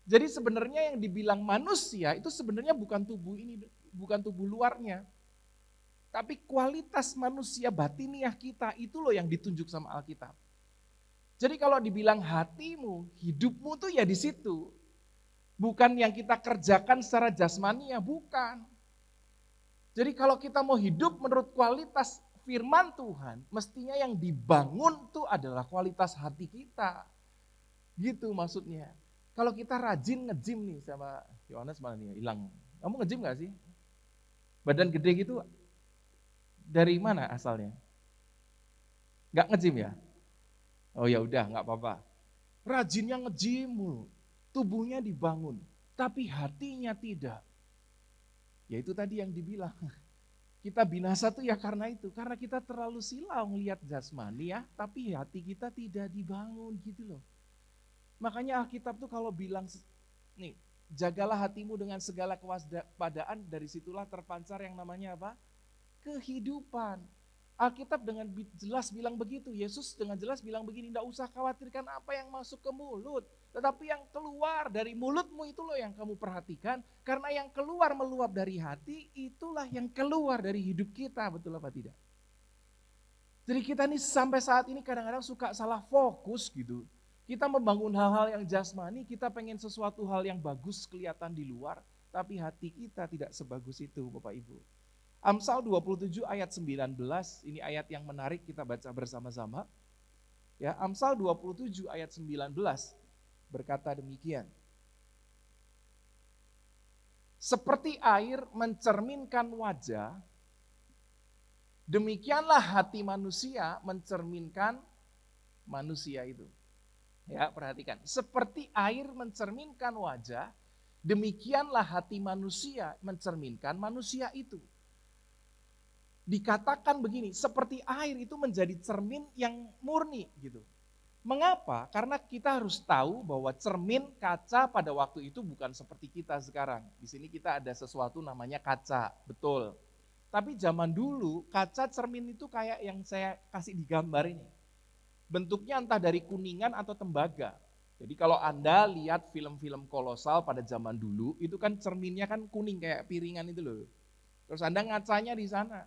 Jadi sebenarnya yang dibilang manusia itu sebenarnya bukan tubuh ini, bukan tubuh luarnya. Tapi kualitas manusia batiniah kita itu loh yang ditunjuk sama Alkitab. Jadi kalau dibilang hatimu, hidupmu tuh ya di situ. Bukan yang kita kerjakan secara jasmania, bukan. Jadi kalau kita mau hidup menurut kualitas firman Tuhan, mestinya yang dibangun tuh adalah kualitas hati kita. Gitu maksudnya. Kalau kita rajin nge-gym nih sama Yohanes malah nih hilang. Kamu nge-gym gak sih? Badan gede gitu dari mana asalnya? Gak nge-gym ya? Oh ya udah, gak apa-apa. Rajinnya nge-gym, tubuhnya dibangun, tapi hatinya tidak. Ya itu tadi yang dibilang. Kita binasa tuh ya karena itu, karena kita terlalu silau ngelihat jasmani ya, tapi hati kita tidak dibangun gitu loh. Makanya Alkitab tuh kalau bilang, nih, jagalah hatimu dengan segala kewaspadaan, dari situlah terpancar yang namanya apa? Kehidupan. Alkitab dengan jelas bilang begitu, Yesus dengan jelas bilang begini, tidak usah khawatirkan apa yang masuk ke mulut, tetapi yang keluar dari mulutmu itu loh yang kamu perhatikan, karena yang keluar meluap dari hati, itulah yang keluar dari hidup kita, betul apa tidak? Jadi kita nih sampai saat ini kadang-kadang suka salah fokus gitu. Kita membangun hal-hal yang jasmani, kita pengen sesuatu hal yang bagus kelihatan di luar, tapi hati kita tidak sebagus itu Bapak Ibu. Amsal 27 ayat 19, ini ayat yang menarik kita baca bersama-sama. Ya, Amsal 27 ayat 19 berkata demikian. Seperti air mencerminkan wajah, demikianlah hati manusia mencerminkan manusia itu. Ya, perhatikan. Seperti air mencerminkan wajah, demikianlah hati manusia mencerminkan manusia itu. Dikatakan begini, seperti air itu menjadi cermin yang murni gitu. Mengapa? Karena kita harus tahu bahwa cermin kaca pada waktu itu bukan seperti kita sekarang. Di sini kita ada sesuatu namanya kaca, betul. Tapi zaman dulu kaca cermin itu kayak yang saya kasih di gambar ini. Bentuknya entah dari kuningan atau tembaga. Jadi kalau Anda lihat film-film kolosal pada zaman dulu, itu kan cerminnya kan kuning kayak piringan itu loh. Terus Anda ngacanya di sana.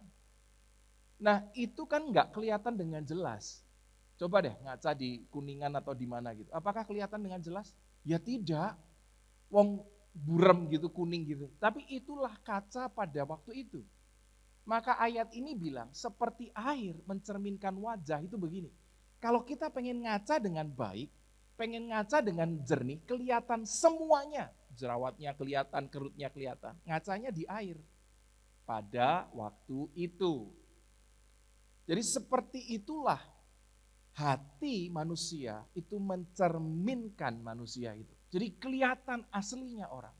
Nah itu kan nggak kelihatan dengan jelas. Coba deh ngaca di kuningan atau di mana gitu. Apakah kelihatan dengan jelas? Ya tidak. Wong buram gitu, kuning gitu. Tapi itulah kaca pada waktu itu. Maka ayat ini bilang seperti air mencerminkan wajah itu begini. Kalau kita pengen ngaca dengan baik, pengen ngaca dengan jernih, kelihatan semuanya. Jerawatnya kelihatan, kerutnya kelihatan. Ngacanya di air pada waktu itu. Jadi seperti itulah hati manusia itu mencerminkan manusia itu. Jadi kelihatan aslinya orang.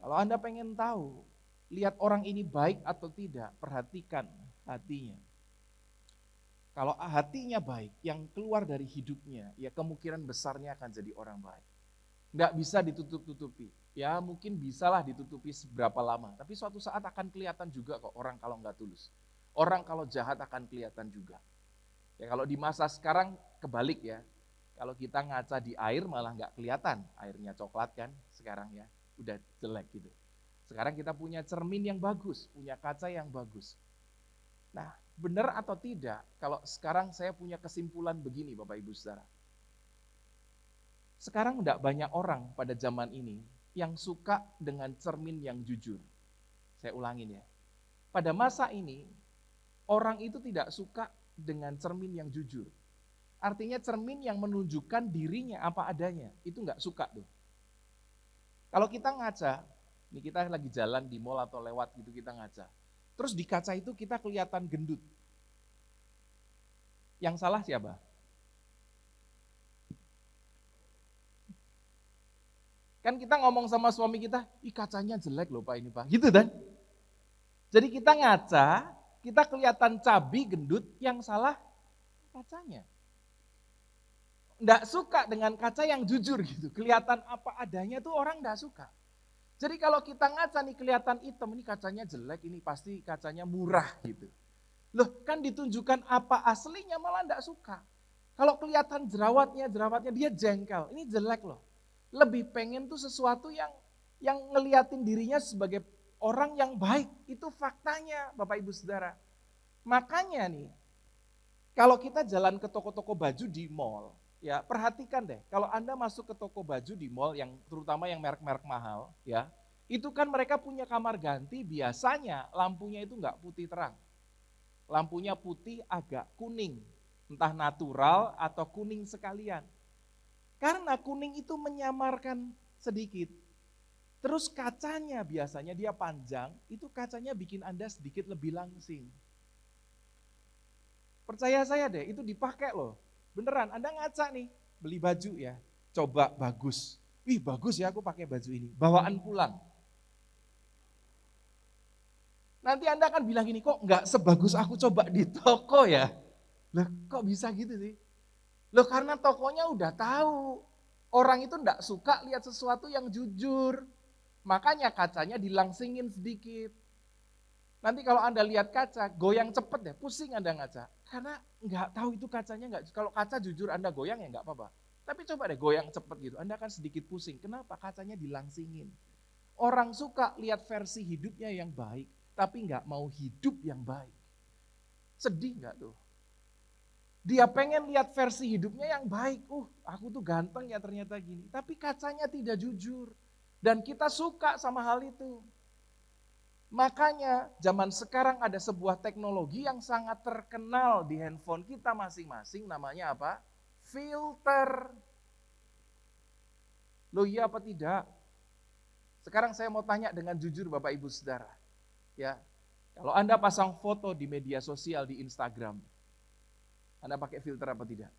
Kalau Anda pengen tahu, lihat orang ini baik atau tidak, perhatikan hatinya. Kalau hatinya baik, yang keluar dari hidupnya, ya kemungkinan besarnya akan jadi orang baik. Nggak bisa ditutup-tutupi. Ya mungkin bisalah ditutupi seberapa lama, tapi suatu saat akan kelihatan juga kok orang kalau nggak tulus. Orang kalau jahat akan kelihatan juga. Ya kalau di masa sekarang kebalik ya, kalau kita ngaca di air malah nggak kelihatan, airnya coklat kan sekarang ya, udah jelek gitu. Sekarang kita punya cermin yang bagus, punya kaca yang bagus. Nah, benar atau tidak, kalau sekarang saya punya kesimpulan begini Bapak Ibu Saudara. Sekarang tidak banyak orang pada zaman ini yang suka dengan cermin yang jujur. Saya ulangin ya. Pada masa ini, orang itu tidak suka dengan cermin yang jujur. Artinya cermin yang menunjukkan dirinya apa adanya, itu nggak suka tuh. Kalau kita ngaca, ini kita lagi jalan di mall atau lewat gitu kita ngaca. Terus di kaca itu kita kelihatan gendut. Yang salah siapa? Kan kita ngomong sama suami kita, ih kacanya jelek loh Pak ini Pak. Gitu kan? Jadi kita ngaca, kita kelihatan cabi, gendut, yang salah kacanya. Nggak suka dengan kaca yang jujur gitu. Kelihatan apa adanya tuh orang nggak suka. Jadi kalau kita ngaca nih kelihatan hitam, ini kacanya jelek, ini pasti kacanya murah gitu. Loh kan ditunjukkan apa aslinya malah nggak suka. Kalau kelihatan jerawatnya dia jengkel, ini jelek loh. Lebih pengen tuh sesuatu yang ngeliatin dirinya sebagai orang yang baik. Itu faktanya Bapak Ibu Saudara. Makanya nih, kalau kita jalan ke toko-toko baju di mall, ya perhatikan deh, kalau Anda masuk ke toko baju di mall, yang terutama yang merek-merek mahal, ya itu kan mereka punya kamar ganti, biasanya lampunya itu nggak putih terang. Lampunya putih agak kuning, entah natural atau kuning sekalian. Karena kuning itu menyamarkan sedikit. Terus kacanya biasanya dia panjang, itu kacanya bikin Anda sedikit lebih langsing. Percaya saya deh, itu dipakai loh. Beneran, Anda ngaca nih, beli baju ya, coba bagus. Wih bagus ya aku pakai baju ini, bawaan pulang. Nanti Anda akan bilang gini, kok nggak sebagus aku coba di toko ya? Lah kok bisa gitu sih? Loh karena tokonya udah tahu, orang itu nggak suka lihat sesuatu yang jujur. Makanya kacanya dilangsingin sedikit. Nanti kalau Anda lihat kaca, goyang cepet deh, pusing Anda ngaca. Karena nggak tahu itu kacanya nggak. Kalau kaca jujur Anda goyang ya nggak apa-apa. Tapi coba deh goyang cepet gitu, Anda akan sedikit pusing. Kenapa? Kacanya dilangsingin. Orang suka lihat versi hidupnya yang baik, tapi nggak mau hidup yang baik. Sedih nggak tuh? Dia pengen lihat versi hidupnya yang baik. Aku tuh ganteng ya ternyata gini. Tapi kacanya tidak jujur. Dan kita suka sama hal itu. Makanya zaman sekarang ada sebuah teknologi yang sangat terkenal di handphone kita masing-masing, namanya apa? Filter. Loh iya apa tidak? Sekarang saya mau tanya dengan jujur Bapak Ibu Saudara. Ya, kalau Anda pasang foto di media sosial di Instagram, Anda pakai filter apa tidak?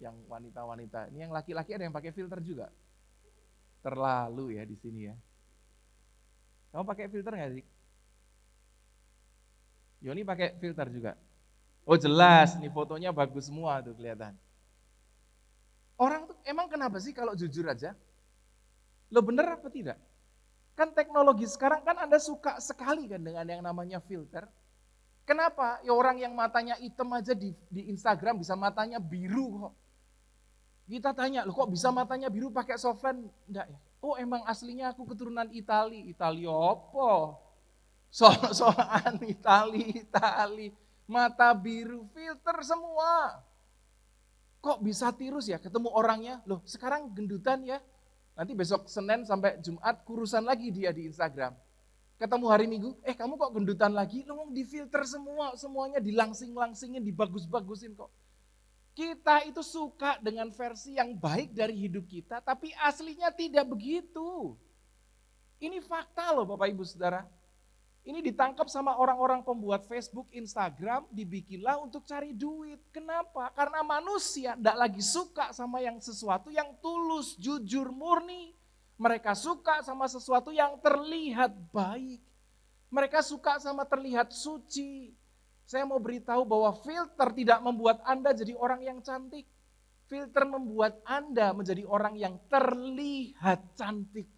Yang wanita-wanita, ini yang laki-laki ada yang pakai filter juga? Terlalu ya di sini ya. Kamu pakai filter nggak sih? Yoni pakai filter juga. Oh jelas, nih fotonya bagus semua tuh kelihatan. Orang tuh emang kenapa sih kalau jujur aja? Lo bener apa tidak? Kan teknologi sekarang kan Anda suka sekali kan dengan yang namanya filter. Kenapa? Ya orang yang matanya hitam aja di Instagram bisa matanya biru kok. Kita tanya, loh kok bisa matanya biru pakai softlens? Enggak ya. Oh emang aslinya aku keturunan Itali. Itali apa? Soal-soalan Itali. Mata biru, filter semua. Kok bisa tirus ya ketemu orangnya? Loh sekarang gendutan ya. Nanti besok Senin sampai Jumat kurusan lagi dia di Instagram. Ketemu hari Minggu, kamu kok gendutan lagi? Lo mau difilter semua, semuanya dilangsing-langsingin, dibagus-bagusin kok. Kita itu suka dengan versi yang baik dari hidup kita, tapi aslinya tidak begitu. Ini fakta loh Bapak Ibu Saudara. Ini ditangkap sama orang-orang pembuat Facebook, Instagram, dibikinlah untuk cari duit. Kenapa? Karena manusia tidak lagi suka sama yang sesuatu yang tulus, jujur, murni. Mereka suka sama sesuatu yang terlihat baik. Mereka suka sama terlihat suci. Saya mau beritahu bahwa filter tidak membuat Anda jadi orang yang cantik. Filter membuat Anda menjadi orang yang terlihat cantik.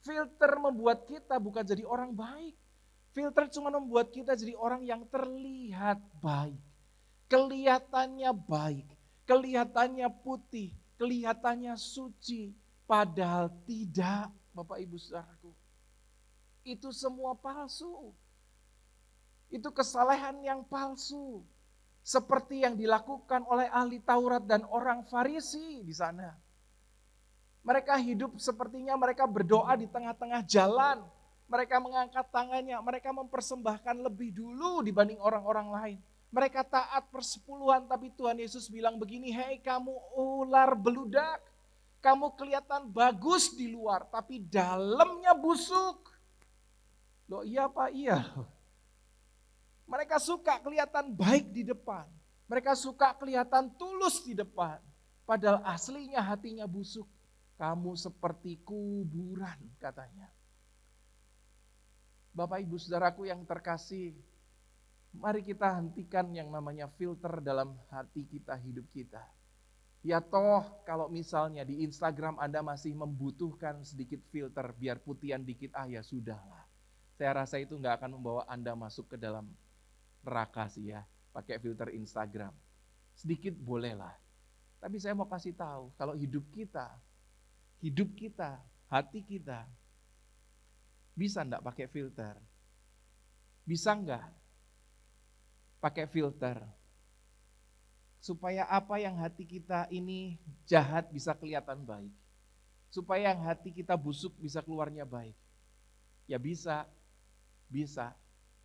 Filter membuat kita bukan jadi orang baik. Filter cuma membuat kita jadi orang yang terlihat baik. Kelihatannya baik, kelihatannya putih, kelihatannya suci. Padahal tidak, Bapak Ibu Saudaraku. Itu semua palsu. Itu kesalehan yang palsu. Seperti yang dilakukan oleh ahli Taurat dan orang Farisi di sana. Mereka hidup sepertinya mereka berdoa di tengah-tengah jalan. Mereka mengangkat tangannya, mereka mempersembahkan lebih dulu dibanding orang-orang lain. Mereka taat persepuluhan, tapi Tuhan Yesus bilang begini, hei kamu ular beludak. Kamu kelihatan bagus di luar, tapi dalamnya busuk. Loh iya Pak, iya. Mereka suka kelihatan baik di depan. Mereka suka kelihatan tulus di depan. Padahal aslinya hatinya busuk. Kamu seperti kuburan katanya. Bapak Ibu Saudaraku yang terkasih, mari kita hentikan yang namanya filter dalam hati kita, hidup kita. Ya toh kalau misalnya di Instagram Anda masih membutuhkan sedikit filter biar putihan dikit, ya sudahlah. Saya rasa itu nggak akan membawa Anda masuk ke dalam neraka sih ya, pakai filter Instagram. Sedikit bolehlah. Tapi saya mau kasih tahu, kalau hidup kita, hati kita, bisa enggak pakai filter? Bisa enggak pakai filter? Supaya apa yang hati kita ini jahat bisa kelihatan baik. Supaya yang hati kita busuk bisa keluarnya baik. Ya bisa.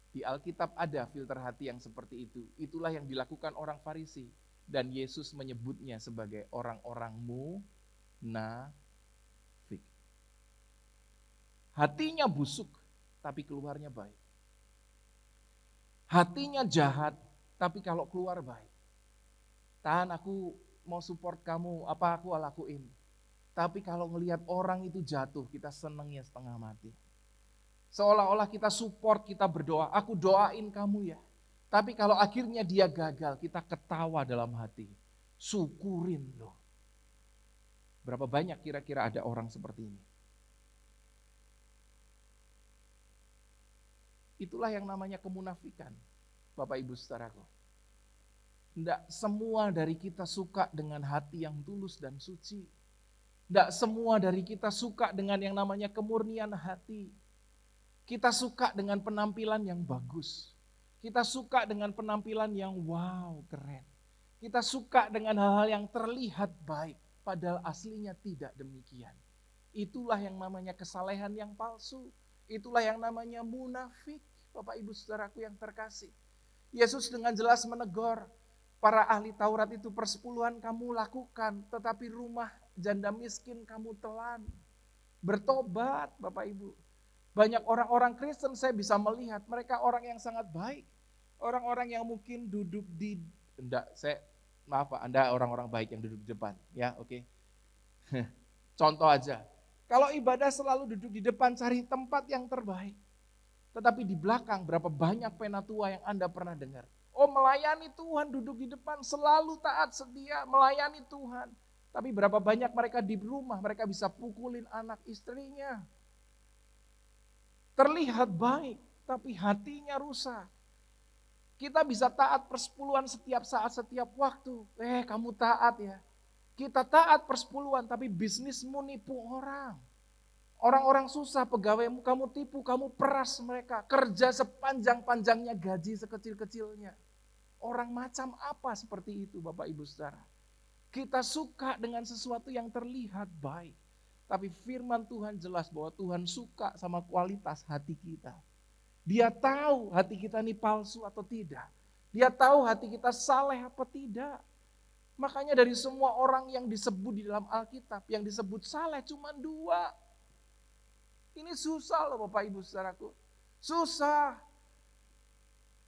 Di Alkitab ada filter hati yang seperti itu. Itulah yang dilakukan orang Farisi. Dan Yesus menyebutnya sebagai orang-orang munafik. Hatinya busuk, tapi keluarnya baik. Hatinya jahat, tapi kalau keluar baik. Tahan, aku mau support kamu, apa aku lakuin. Tapi kalau ngelihat orang itu jatuh, kita senengnya setengah mati. Seolah-olah kita support, kita berdoa, aku doain kamu ya. Tapi kalau akhirnya dia gagal, kita ketawa dalam hati. Syukurin loh. Berapa banyak kira-kira ada orang seperti ini? Itulah yang namanya kemunafikan, Bapak Ibu Saudaraku. Tidak semua dari kita suka dengan hati yang tulus dan suci. Tidak semua dari kita suka dengan yang namanya kemurnian hati. Kita suka dengan penampilan yang bagus. Kita suka dengan penampilan yang wow, keren. Kita suka dengan hal-hal yang terlihat baik, padahal aslinya tidak demikian. Itulah yang namanya kesalehan yang palsu. Itulah yang namanya munafik. Bapak Ibu Saudaraku yang terkasih. Yesus dengan jelas menegur para ahli Taurat itu, persepuluhan kamu lakukan, tetapi rumah janda miskin kamu telan. Bertobat Bapak Ibu. Banyak orang-orang Kristen saya bisa melihat, mereka orang yang sangat baik. Orang-orang yang mungkin duduk di, maaf Pak, Anda orang-orang baik yang duduk di depan. Ya oke. Contoh aja, kalau ibadah selalu duduk di depan cari tempat yang terbaik. Tetapi di belakang berapa banyak penatua yang Anda pernah dengar. Oh melayani Tuhan, duduk di depan, selalu taat setia, melayani Tuhan. Tapi berapa banyak mereka di rumah, mereka bisa pukulin anak istrinya. Terlihat baik, tapi hatinya rusak. Kita bisa taat persepuluhan setiap saat, setiap waktu. Kamu taat ya. Kita taat persepuluhan, tapi bisnismu nipu orang. Orang-orang susah, pegawaimu kamu tipu, kamu peras mereka. Kerja sepanjang-panjangnya, gaji sekecil-kecilnya. Orang macam apa seperti itu Bapak Ibu Saudara? Kita suka dengan sesuatu yang terlihat baik. Tapi firman Tuhan jelas bahwa Tuhan suka sama kualitas hati kita. Dia tahu hati kita ini palsu atau tidak. Dia tahu hati kita saleh apa tidak. Makanya dari semua orang yang disebut di dalam Alkitab, yang disebut saleh cuma 2. Ini susah loh Bapak Ibu saudaraku. Susah.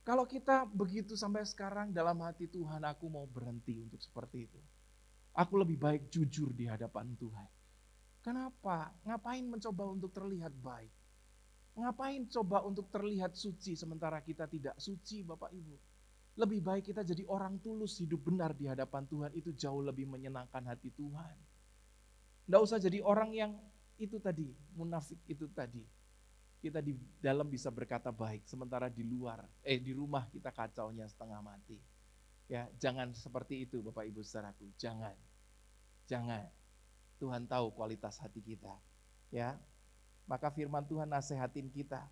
Kalau kita begitu sampai sekarang dalam hati Tuhan, aku mau berhenti untuk seperti itu. Aku lebih baik jujur di hadapan Tuhan. Kenapa? Ngapain mencoba untuk terlihat baik? Ngapain coba untuk terlihat suci sementara kita tidak suci Bapak Ibu? Lebih baik kita jadi orang tulus, hidup benar di hadapan Tuhan, itu jauh lebih menyenangkan hati Tuhan. Nggak usah jadi orang yang itu tadi, munafik itu tadi. Kita di dalam bisa berkata baik, sementara di luar, di rumah kita kacaunya setengah mati. Ya, jangan seperti itu Bapak Ibu saudaraku, jangan. Tuhan tahu kualitas hati kita. Ya, maka firman Tuhan nasihatin kita.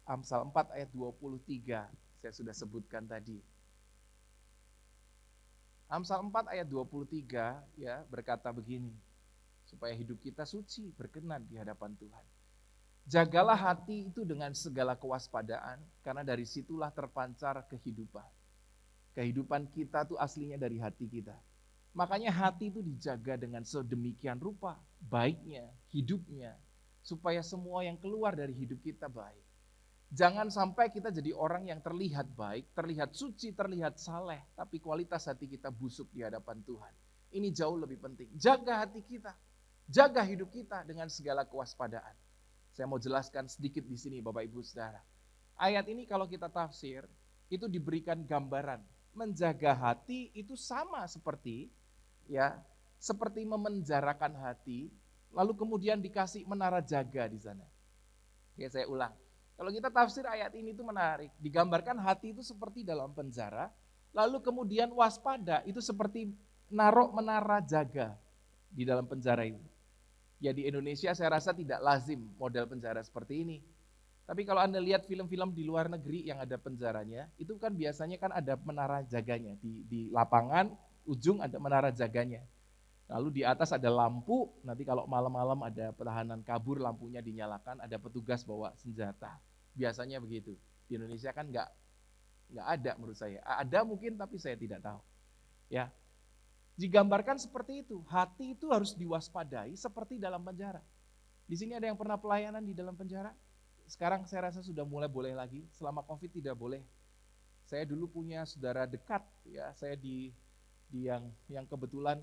Amsal 4 ayat 23, saya sudah sebutkan tadi. Amsal 4 ayat 23 ya berkata begini, supaya hidup kita suci, berkenan di hadapan Tuhan. Jagalah hati itu dengan segala kewaspadaan, karena dari situlah terpancar kehidupan. Kehidupan kita tuh aslinya dari hati kita. Makanya hati itu dijaga dengan sedemikian rupa, baiknya, hidupnya, supaya semua yang keluar dari hidup kita baik. Jangan sampai kita jadi orang yang terlihat baik, terlihat suci, terlihat saleh, tapi kualitas hati kita busuk di hadapan Tuhan. Ini jauh lebih penting. Jaga hati kita, jaga hidup kita dengan segala kewaspadaan. Saya mau jelaskan sedikit di sini Bapak Ibu Saudara. Ayat ini kalau kita tafsir, itu diberikan gambaran. Menjaga hati itu sama seperti memenjarakan hati, lalu kemudian dikasih menara jaga di sana. Oke, saya ulang. Kalau kita tafsir ayat ini itu menarik. Digambarkan hati itu seperti dalam penjara, lalu kemudian waspada itu seperti naruh menara jaga di dalam penjara itu. Ya di Indonesia saya rasa tidak lazim model penjara seperti ini. Tapi kalau Anda lihat film-film di luar negeri yang ada penjaranya, itu kan biasanya kan ada menara jaganya. Di lapangan, ujung ada menara jaganya. Lalu di atas ada lampu, nanti kalau malam-malam ada tahanan kabur, lampunya dinyalakan, ada petugas bawa senjata. Biasanya begitu. Di Indonesia kan nggak ada menurut saya. Ada mungkin tapi saya tidak tahu. Ya, digambarkan seperti itu. Hati itu harus diwaspadai seperti dalam penjara. Di sini ada yang pernah pelayanan di dalam penjara? Sekarang saya rasa sudah mulai boleh lagi. Selama Covid tidak boleh. Saya dulu punya saudara dekat, ya. Saya di yang kebetulan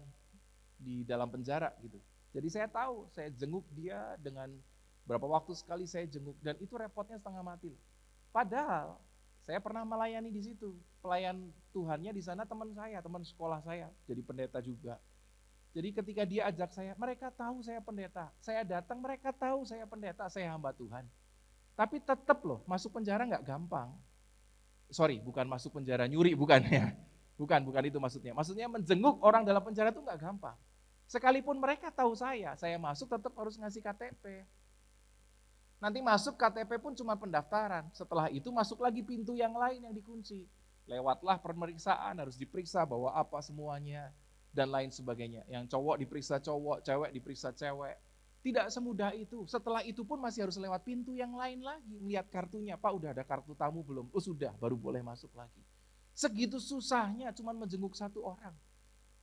di dalam penjara gitu. Jadi saya tahu, saya jenguk dia dengan berapa waktu sekali saya jenguk dan itu repotnya setengah mati. Padahal saya pernah melayani di situ. Pelayan Tuhannya di sana teman saya, teman sekolah saya, jadi pendeta juga. Jadi ketika dia ajak saya, mereka tahu saya pendeta. Saya datang, mereka tahu saya pendeta, saya hamba Tuhan. Tapi tetap loh, masuk penjara nggak gampang. Sorry, bukan masuk penjara nyuri, bukan ya. Bukan itu maksudnya. Maksudnya menjenguk orang dalam penjara itu nggak gampang. Sekalipun mereka tahu saya masuk tetap harus ngasih KTP. Nanti masuk KTP pun cuma pendaftaran. Setelah itu masuk lagi pintu yang lain yang dikunci. Lewatlah pemeriksaan, harus diperiksa bahwa apa semuanya, dan lain sebagainya. Yang cowok diperiksa cowok, cewek diperiksa cewek. Tidak semudah itu. Setelah itu pun masih harus lewat pintu yang lain lagi. Lihat kartunya, Pak udah ada kartu tamu belum? Oh sudah, baru boleh masuk lagi. Segitu susahnya cuma menjenguk satu orang.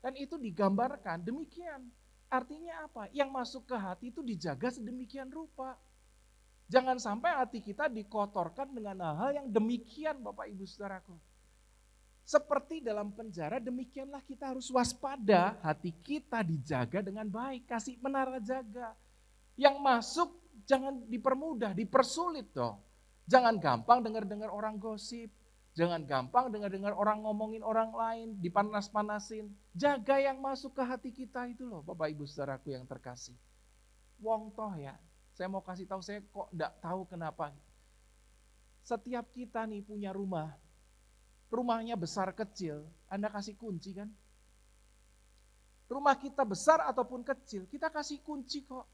Dan itu digambarkan demikian. Artinya apa? Yang masuk ke hati itu dijaga sedemikian rupa. Jangan sampai hati kita dikotorkan dengan hal-hal yang demikian Bapak Ibu Saudaraku. Seperti dalam penjara, demikianlah kita harus waspada, hati kita dijaga dengan baik, kasih menara jaga. Yang masuk jangan dipermudah, dipersulit dong. Jangan gampang dengar-dengar orang gosip, jangan gampang dengar-dengar orang ngomongin orang lain, dipanas-panasin. Jaga yang masuk ke hati kita itu loh Bapak Ibu Saudaraku yang terkasih. Wong toh ya, saya mau kasih tahu, saya kok enggak tahu kenapa. Setiap kita nih punya rumahnya besar kecil, Anda kasih kunci kan? Rumah kita besar ataupun kecil, kita kasih kunci kok.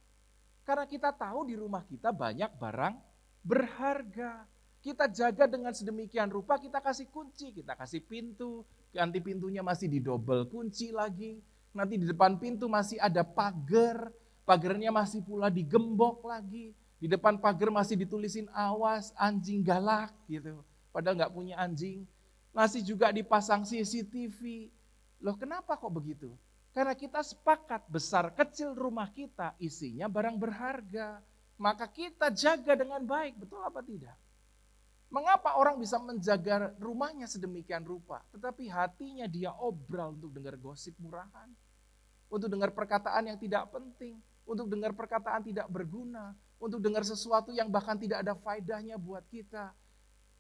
Karena kita tahu di rumah kita banyak barang berharga. Kita jaga dengan sedemikian rupa, kita kasih kunci, kita kasih pintu, nanti pintunya masih didobel kunci lagi, nanti di depan pintu masih ada pagar, pagernya masih pula digembok lagi. Di depan pagar masih ditulisin awas anjing galak gitu. Padahal nggak punya anjing. Masih juga dipasang CCTV. Loh kenapa kok begitu? Karena kita sepakat besar kecil rumah kita isinya barang berharga. Maka kita jaga dengan baik, betul apa tidak? Mengapa orang bisa menjaga rumahnya sedemikian rupa, tetapi hatinya dia obral untuk dengar gosip murahan, untuk dengar perkataan yang tidak penting, untuk dengar perkataan tidak berguna, untuk dengar sesuatu yang bahkan tidak ada faedahnya buat kita.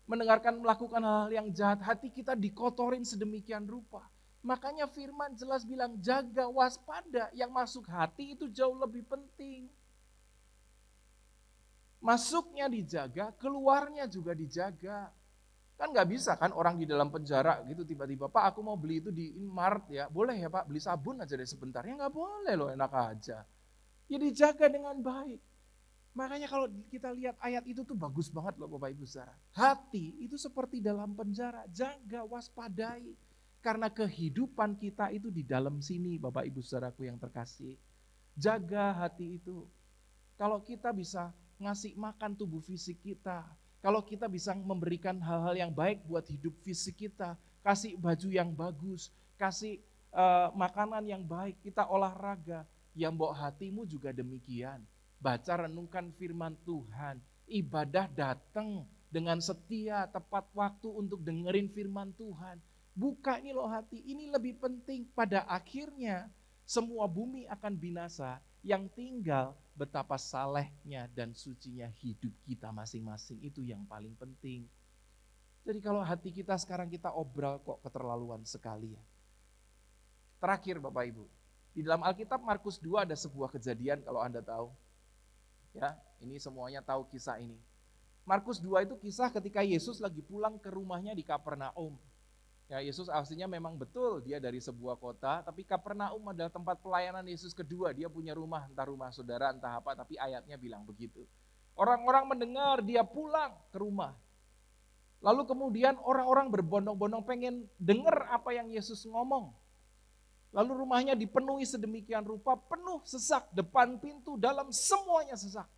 Mendengarkan melakukan hal yang jahat, hati kita dikotorin sedemikian rupa. Makanya firman jelas bilang jaga, waspada, yang masuk hati itu jauh lebih penting. Masuknya dijaga, keluarnya juga dijaga. Kan nggak bisa kan orang di dalam penjara gitu tiba-tiba, Pak aku mau beli itu di Inmart ya, boleh ya Pak beli sabun aja deh sebentar, ya nggak boleh loh, enak aja. Ya dijaga dengan baik. Makanya kalau kita lihat ayat itu tuh bagus banget loh Bapak Ibu Saudara. Hati itu seperti dalam penjara, jaga, waspadai. Karena kehidupan kita itu di dalam sini Bapak Ibu Saudaraku yang terkasih. Jaga hati itu. Kalau kita bisa ngasih makan tubuh fisik kita, kalau kita bisa memberikan hal-hal yang baik buat hidup fisik kita, kasih baju yang bagus, kasih makanan yang baik, kita olahraga, ya mbok hatimu juga demikian. Baca renungkan firman Tuhan, ibadah datang dengan setia, tepat waktu untuk dengerin firman Tuhan. Buka ini loh hati, ini lebih penting. Pada akhirnya semua bumi akan binasa, yang tinggal betapa salehnya dan sucinya hidup kita masing-masing, itu yang paling penting. Jadi kalau hati kita sekarang kita obral kok keterlaluan sekali ya. Terakhir Bapak Ibu, di dalam Alkitab Markus 2 ada sebuah kejadian kalau Anda tahu. Ya, ini semuanya tahu kisah ini. Markus 2 itu kisah ketika Yesus lagi pulang ke rumahnya di Kapernaum. Ya, Yesus aslinya memang betul dia dari sebuah kota, tapi Kapernaum adalah tempat pelayanan Yesus kedua. Dia punya rumah, entah rumah saudara, entah apa, tapi ayatnya bilang begitu. Orang-orang mendengar dia pulang ke rumah. Lalu kemudian orang-orang berbondong-bondong pengen dengar apa yang Yesus ngomong. Lalu rumahnya dipenuhi sedemikian rupa, penuh sesak, depan pintu, dalam semuanya sesak.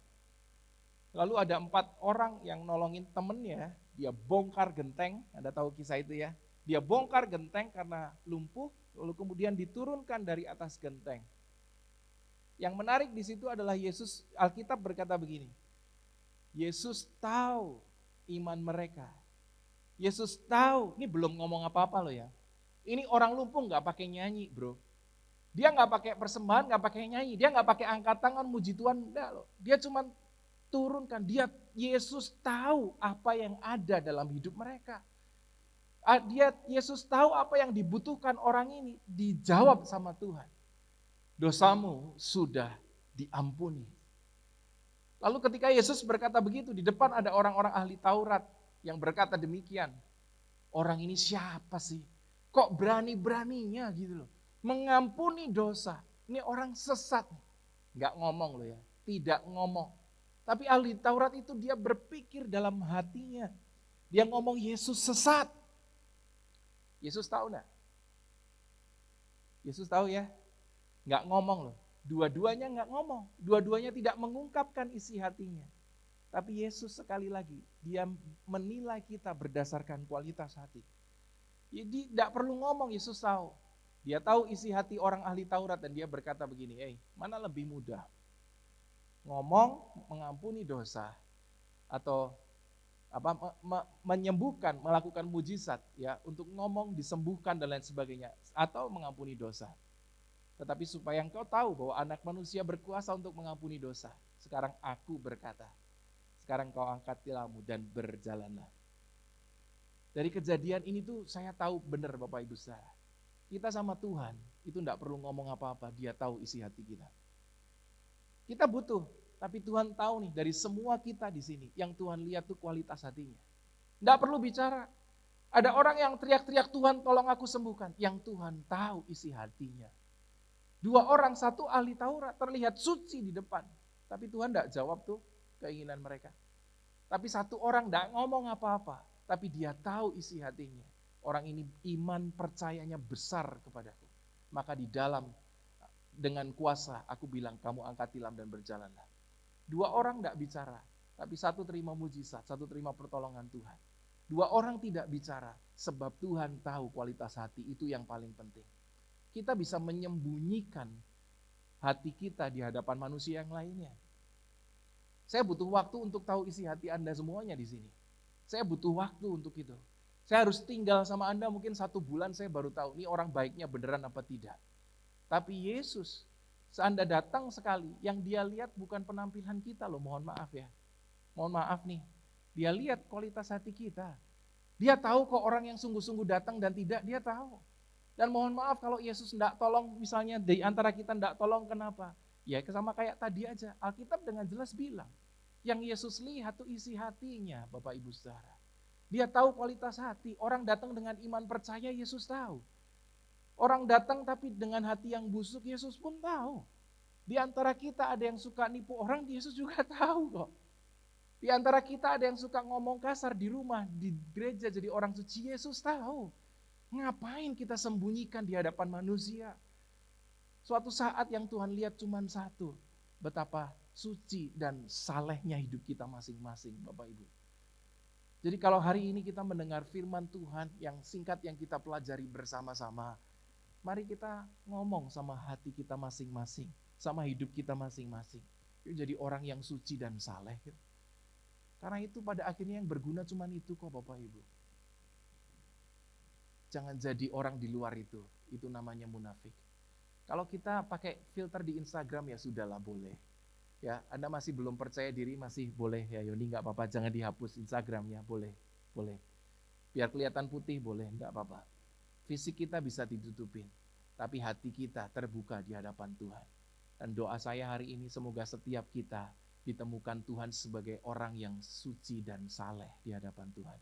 Lalu ada 4 orang yang nolongin temennya, dia bongkar genteng, Anda tahu kisah itu ya. Dia bongkar genteng karena lumpuh, lalu kemudian diturunkan dari atas genteng. Yang menarik di situ adalah Yesus, Alkitab berkata begini, Yesus tahu iman mereka. Yesus tahu, ini belum ngomong apa-apa loh ya. Ini orang lumpuh gak pakai nyanyi bro. Dia gak pakai persembahan, gak pakai nyanyi. Dia gak pakai angkat tangan, muji Tuhan, enggak loh. Dia cuma turunkan, Yesus tahu apa yang ada dalam hidup mereka. Yesus tahu apa yang dibutuhkan orang ini, dijawab sama Tuhan. Dosamu sudah diampuni. Lalu ketika Yesus berkata begitu, di depan ada orang-orang ahli Taurat yang berkata demikian. Orang ini siapa sih? Kok berani-beraninya gitu loh. Mengampuni dosa. Ini orang sesat. Nggak ngomong loh ya, tidak ngomong. Tapi ahli Taurat itu dia berpikir dalam hatinya. Dia ngomong Yesus sesat. Yesus tahu enggak? Yesus tahu ya? Enggak ngomong loh. Dua-duanya enggak ngomong. Dua-duanya tidak mengungkapkan isi hatinya. Tapi Yesus sekali lagi, dia menilai kita berdasarkan kualitas hati. Jadi enggak perlu ngomong, Yesus tahu. Dia tahu isi hati orang ahli Taurat dan dia berkata begini, mana lebih mudah? Ngomong mengampuni dosa atau menyembuhkan, melakukan mujizat ya, untuk ngomong disembuhkan dan lain sebagainya, atau mengampuni dosa. Tetapi supaya engkau tahu bahwa anak manusia berkuasa untuk mengampuni dosa. Sekarang aku berkata, sekarang kau angkat tilammu dan berjalanlah. Dari kejadian ini tuh saya tahu benar Bapak Ibu Saudara. Kita sama Tuhan itu enggak perlu ngomong apa-apa, dia tahu isi hati kita. Kita butuh, tapi Tuhan tahu nih dari semua kita di sini, yang Tuhan lihat tuh kualitas hatinya. Enggak perlu bicara. Ada orang yang teriak-teriak, Tuhan tolong aku sembuhkan. Yang Tuhan tahu isi hatinya. 2 orang, 1 ahli Taurat terlihat suci di depan. Tapi Tuhan enggak jawab tuh keinginan mereka. Tapi 1 orang enggak ngomong apa-apa. Tapi dia tahu isi hatinya. Orang ini iman percayanya besar kepadaku. Maka di dalam dengan kuasa aku bilang kamu angkat tilam dan berjalanlah. 2 orang tidak bicara, tapi satu terima mujizat, satu terima pertolongan Tuhan. 2 orang tidak bicara, sebab Tuhan tahu kualitas hati, itu yang paling penting. Kita bisa menyembunyikan hati kita di hadapan manusia yang lainnya. Saya butuh waktu untuk tahu isi hati Anda semuanya di sini. Saya butuh waktu untuk itu. Saya harus tinggal sama Anda mungkin 1 bulan saya baru tahu ini orang baiknya beneran apa tidak. Tapi Yesus, Anda datang sekali, yang dia lihat bukan penampilan kita loh, mohon maaf ya. Mohon maaf nih, dia lihat kualitas hati kita. Dia tahu kok orang yang sungguh-sungguh datang dan tidak, dia tahu. Dan mohon maaf kalau Yesus tidak tolong, misalnya di antara kita tidak tolong, kenapa? Ya sama kayak tadi aja, Alkitab dengan jelas bilang, yang Yesus lihat tuh isi hatinya, Bapak Ibu Saudara. Dia tahu kualitas hati, orang datang dengan iman percaya, Yesus tahu. Orang datang tapi dengan hati yang busuk, Yesus pun tahu. Di antara kita ada yang suka nipu orang, Yesus juga tahu kok. Di antara kita ada yang suka ngomong kasar di rumah, di gereja jadi orang suci, Yesus tahu. Ngapain kita sembunyikan di hadapan manusia? Suatu saat yang Tuhan lihat cuma satu, betapa suci dan salehnya hidup kita masing-masing, Bapak Ibu. Jadi kalau hari ini kita mendengar firman Tuhan yang singkat yang kita pelajari bersama-sama, mari kita ngomong sama hati kita masing-masing, sama hidup kita masing-masing. Yuk jadi orang yang suci dan saleh. Karena itu pada akhirnya yang berguna cuma itu kok Bapak Ibu. Jangan jadi orang di luar itu namanya munafik. Kalau kita pakai filter di Instagram ya sudahlah boleh. Ya, Anda masih belum percaya diri, masih boleh ya Yoni, nggak apa-apa, jangan dihapus Instagramnya, boleh. Biar kelihatan putih boleh, nggak apa-apa. Fisik kita bisa ditutupin, tapi hati kita terbuka di hadapan Tuhan. Dan doa saya hari ini semoga setiap kita ditemukan Tuhan sebagai orang yang suci dan saleh di hadapan Tuhan.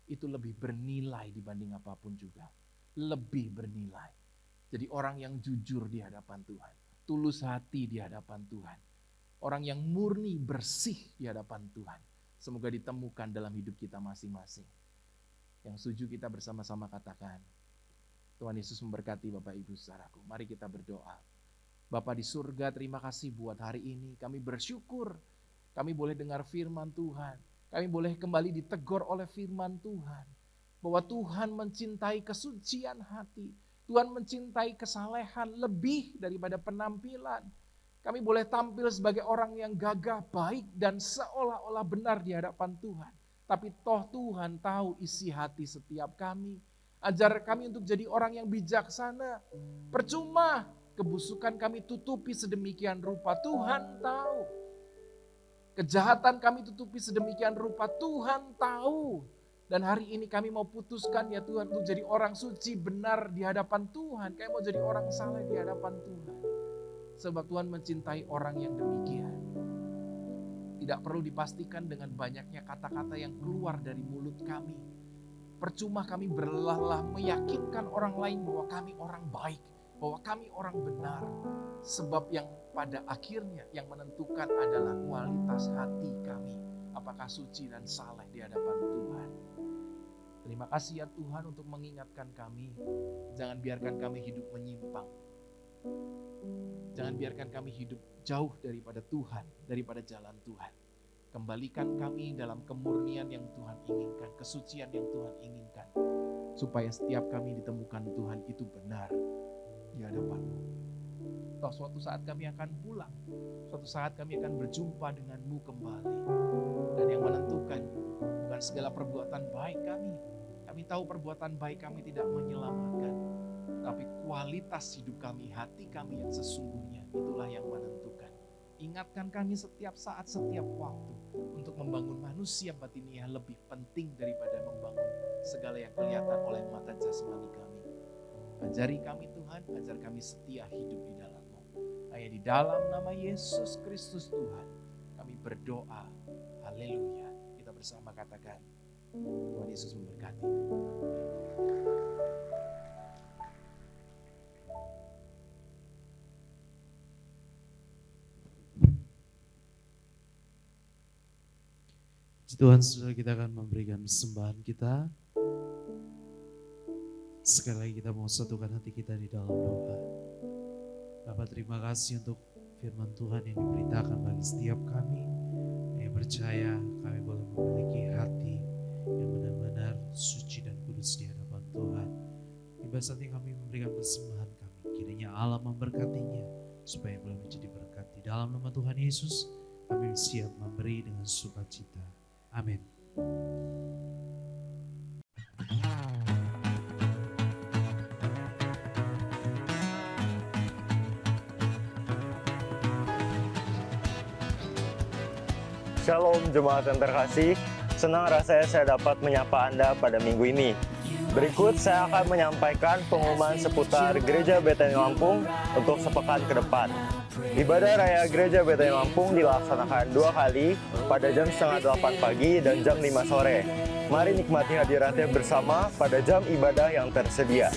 Itu lebih bernilai dibanding apapun juga. Lebih bernilai. Jadi orang yang jujur di hadapan Tuhan, tulus hati di hadapan Tuhan. Orang yang murni, bersih di hadapan Tuhan. Semoga ditemukan dalam hidup kita masing-masing. Yang setuju kita bersama-sama katakan, Tuhan Yesus memberkati Bapak Ibu saudaraku. Mari kita berdoa. Bapa di surga, terima kasih buat hari ini. Kami bersyukur, kami boleh dengar firman Tuhan. Kami boleh kembali ditegur oleh firman Tuhan. Bahwa Tuhan mencintai kesucian hati. Tuhan mencintai kesalehan lebih daripada penampilan. Kami boleh tampil sebagai orang yang gagah, baik, dan seolah-olah benar di hadapan Tuhan. Tapi toh Tuhan tahu isi hati setiap kami. Ajar kami untuk jadi orang yang bijaksana. Percuma kebusukan kami tutupi sedemikian rupa. Tuhan tahu. Kejahatan kami tutupi sedemikian rupa. Tuhan tahu. Dan hari ini kami mau putuskan ya Tuhan untuk jadi orang suci benar di hadapan Tuhan. Kami mau jadi orang saleh di hadapan Tuhan. Sebab Tuhan mencintai orang yang demikian. Tidak perlu dipastikan dengan banyaknya kata-kata yang keluar dari mulut kami. Percuma kami berlelah meyakinkan orang lain bahwa kami orang baik, bahwa kami orang benar. Sebab yang pada akhirnya yang menentukan adalah kualitas hati kami. Apakah suci dan saleh di hadapan Tuhan. Terima kasih ya Tuhan untuk mengingatkan kami. Jangan biarkan kami hidup menyimpang. Jangan biarkan kami hidup jauh daripada Tuhan, daripada jalan Tuhan. Kembalikan kami dalam kemurnian yang Tuhan inginkan, kesucian yang Tuhan inginkan. Supaya setiap kami ditemukan Tuhan itu benar di hadapan-Mu. Toh suatu saat kami akan pulang, suatu saat kami akan berjumpa dengan-Mu kembali. Dan yang menentukan bukan segala perbuatan baik kami. Kami tahu perbuatan baik kami tidak menyelamatkan. Tapi kualitas hidup kami, hati kami yang sesungguhnya, itulah yang menentukan. Ingatkan kami setiap saat, setiap waktu, untuk membangun manusia batiniah lebih penting daripada membangun segala yang kelihatan oleh mata jasmani kami. Ajari kami Tuhan, ajar kami setia hidup di dalam-Mu. Hanya di dalam nama Yesus Kristus Tuhan, kami berdoa. Haleluya. Kita bersama katakan, Tuhan Yesus memberkati. Tuhan, saudara, kita akan memberikan persembahan kita. Sekali lagi kita mau satukan hati kita di dalam doa. Bapa, terima kasih untuk firman Tuhan yang diberitakan bagi setiap kami. Kami percaya kami boleh memiliki hati yang benar-benar suci dan kudus di hadapan Tuhan. Tiba saatnya kami memberikan persembahan kami, kiranya Allah memberkatinya supaya boleh menjadi berkat. Di dalam nama Tuhan Yesus kami siap memberi dengan sukacita. Amin. Shalom jemaat yang terkasih, senang rasanya saya dapat menyapa Anda pada minggu ini. Berikut saya akan menyampaikan pengumuman seputar Gereja Betani Lampung untuk sepekan ke depan. Ibadah Raya Gereja Betani Lampung dilaksanakan 2 kali pada jam 7:30 pagi dan jam 5 sore. Mari nikmati hadiratnya bersama pada jam ibadah yang tersedia.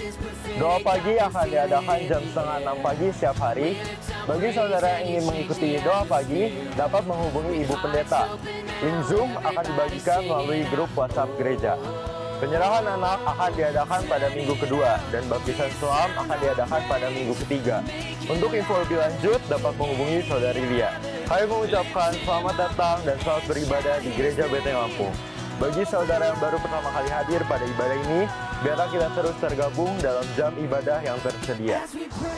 Doa pagi akan diadakan jam 5:30 pagi setiap hari. Bagi saudara yang ingin mengikuti doa pagi, dapat menghubungi Ibu Pendeta. Link Zoom akan dibagikan melalui grup WhatsApp gereja. Penyerahan anak akan diadakan pada minggu kedua dan baptisan suam akan diadakan pada minggu ketiga. Untuk info lebih lanjut dapat menghubungi Saudari Lia. Kami mengucapkan selamat datang dan selamat beribadah di Gereja Betani Lampung. Bagi saudara yang baru pertama kali hadir pada ibadah ini, biarlah kita terus tergabung dalam jam ibadah yang tersedia.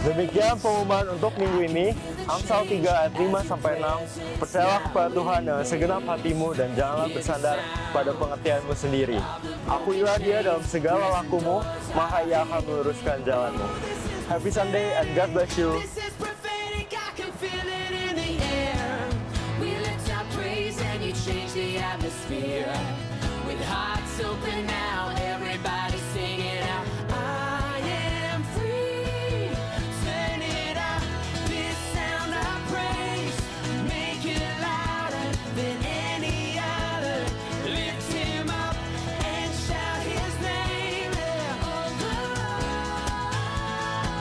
Demikian pengumuman untuk minggu ini. Amsal 3 ayat 5-6. Percayalah kepada Tuhan dengan segenap hatimu dan janganlah bersandar pada pengertianmu sendiri. Akuilah Dia dalam segala lakumu, maka Ia akan meluruskan jalanmu. Happy Sunday and God bless you. This is prophetic, I can feel it in the air. We lift our praise and you change the atmosphere. With hearts open now, everybody sing it out. I am free, turn it up. This sound of praise, make it louder than any other. Lift Him up and shout His name. Oh,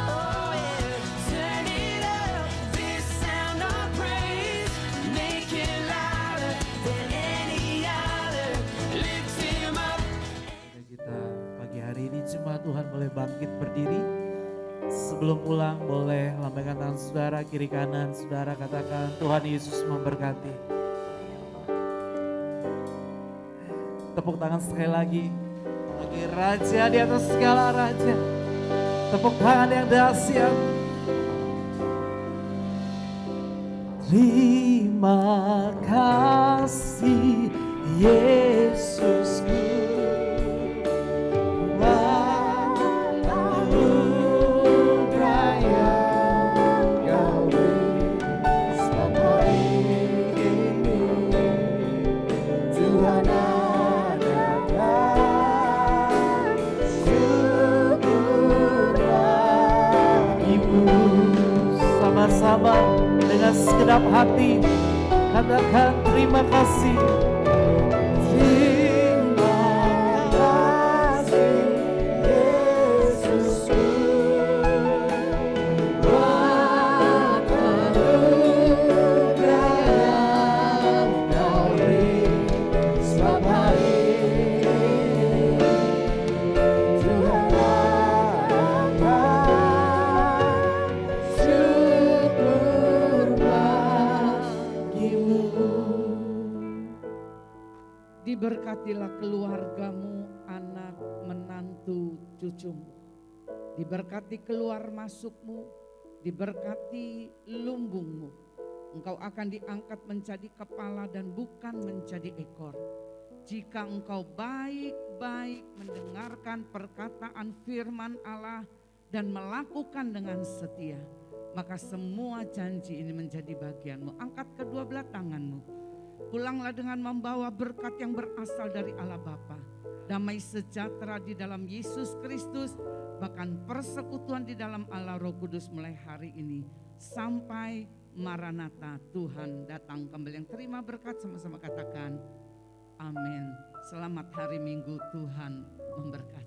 oh yeah, turn it up. This sound of praise, make it louder than any other. Lift Him up. Kita pagi hari ini jemaat Tuhan boleh bangkit berdiri. Sebelum pulang boleh lambaikan tangan saudara, kiri kanan saudara, katakan Tuhan Yesus memberkati. Tepuk tangan sekali lagi bagi Raja di atas segala raja. Tepuk tangan yang dahsyat. Terima kasih Yesusku. Sama-sama dengan segenap hati katakan terima kasih. Terima kasih Yesusku. Buat anugerah yang Kau beri setiap hari. Tuhan diberkatilah keluargamu, anak, menantu, cucumu. Diberkati keluar masukmu, diberkati lumbungmu. Engkau akan diangkat menjadi kepala dan bukan menjadi ekor. Jika engkau baik-baik mendengarkan perkataan firman Allah dan melakukan dengan setia, maka semua janji ini menjadi bagianmu. Angkat kedua belah tanganmu. Pulanglah dengan membawa berkat yang berasal dari Allah Bapa, damai sejahtera di dalam Yesus Kristus, bahkan persekutuan di dalam Allah Roh Kudus mulai hari ini sampai Maranatha, Tuhan datang kembali. Yang terima berkat sama-sama katakan amin. Selamat hari Minggu, Tuhan memberkati.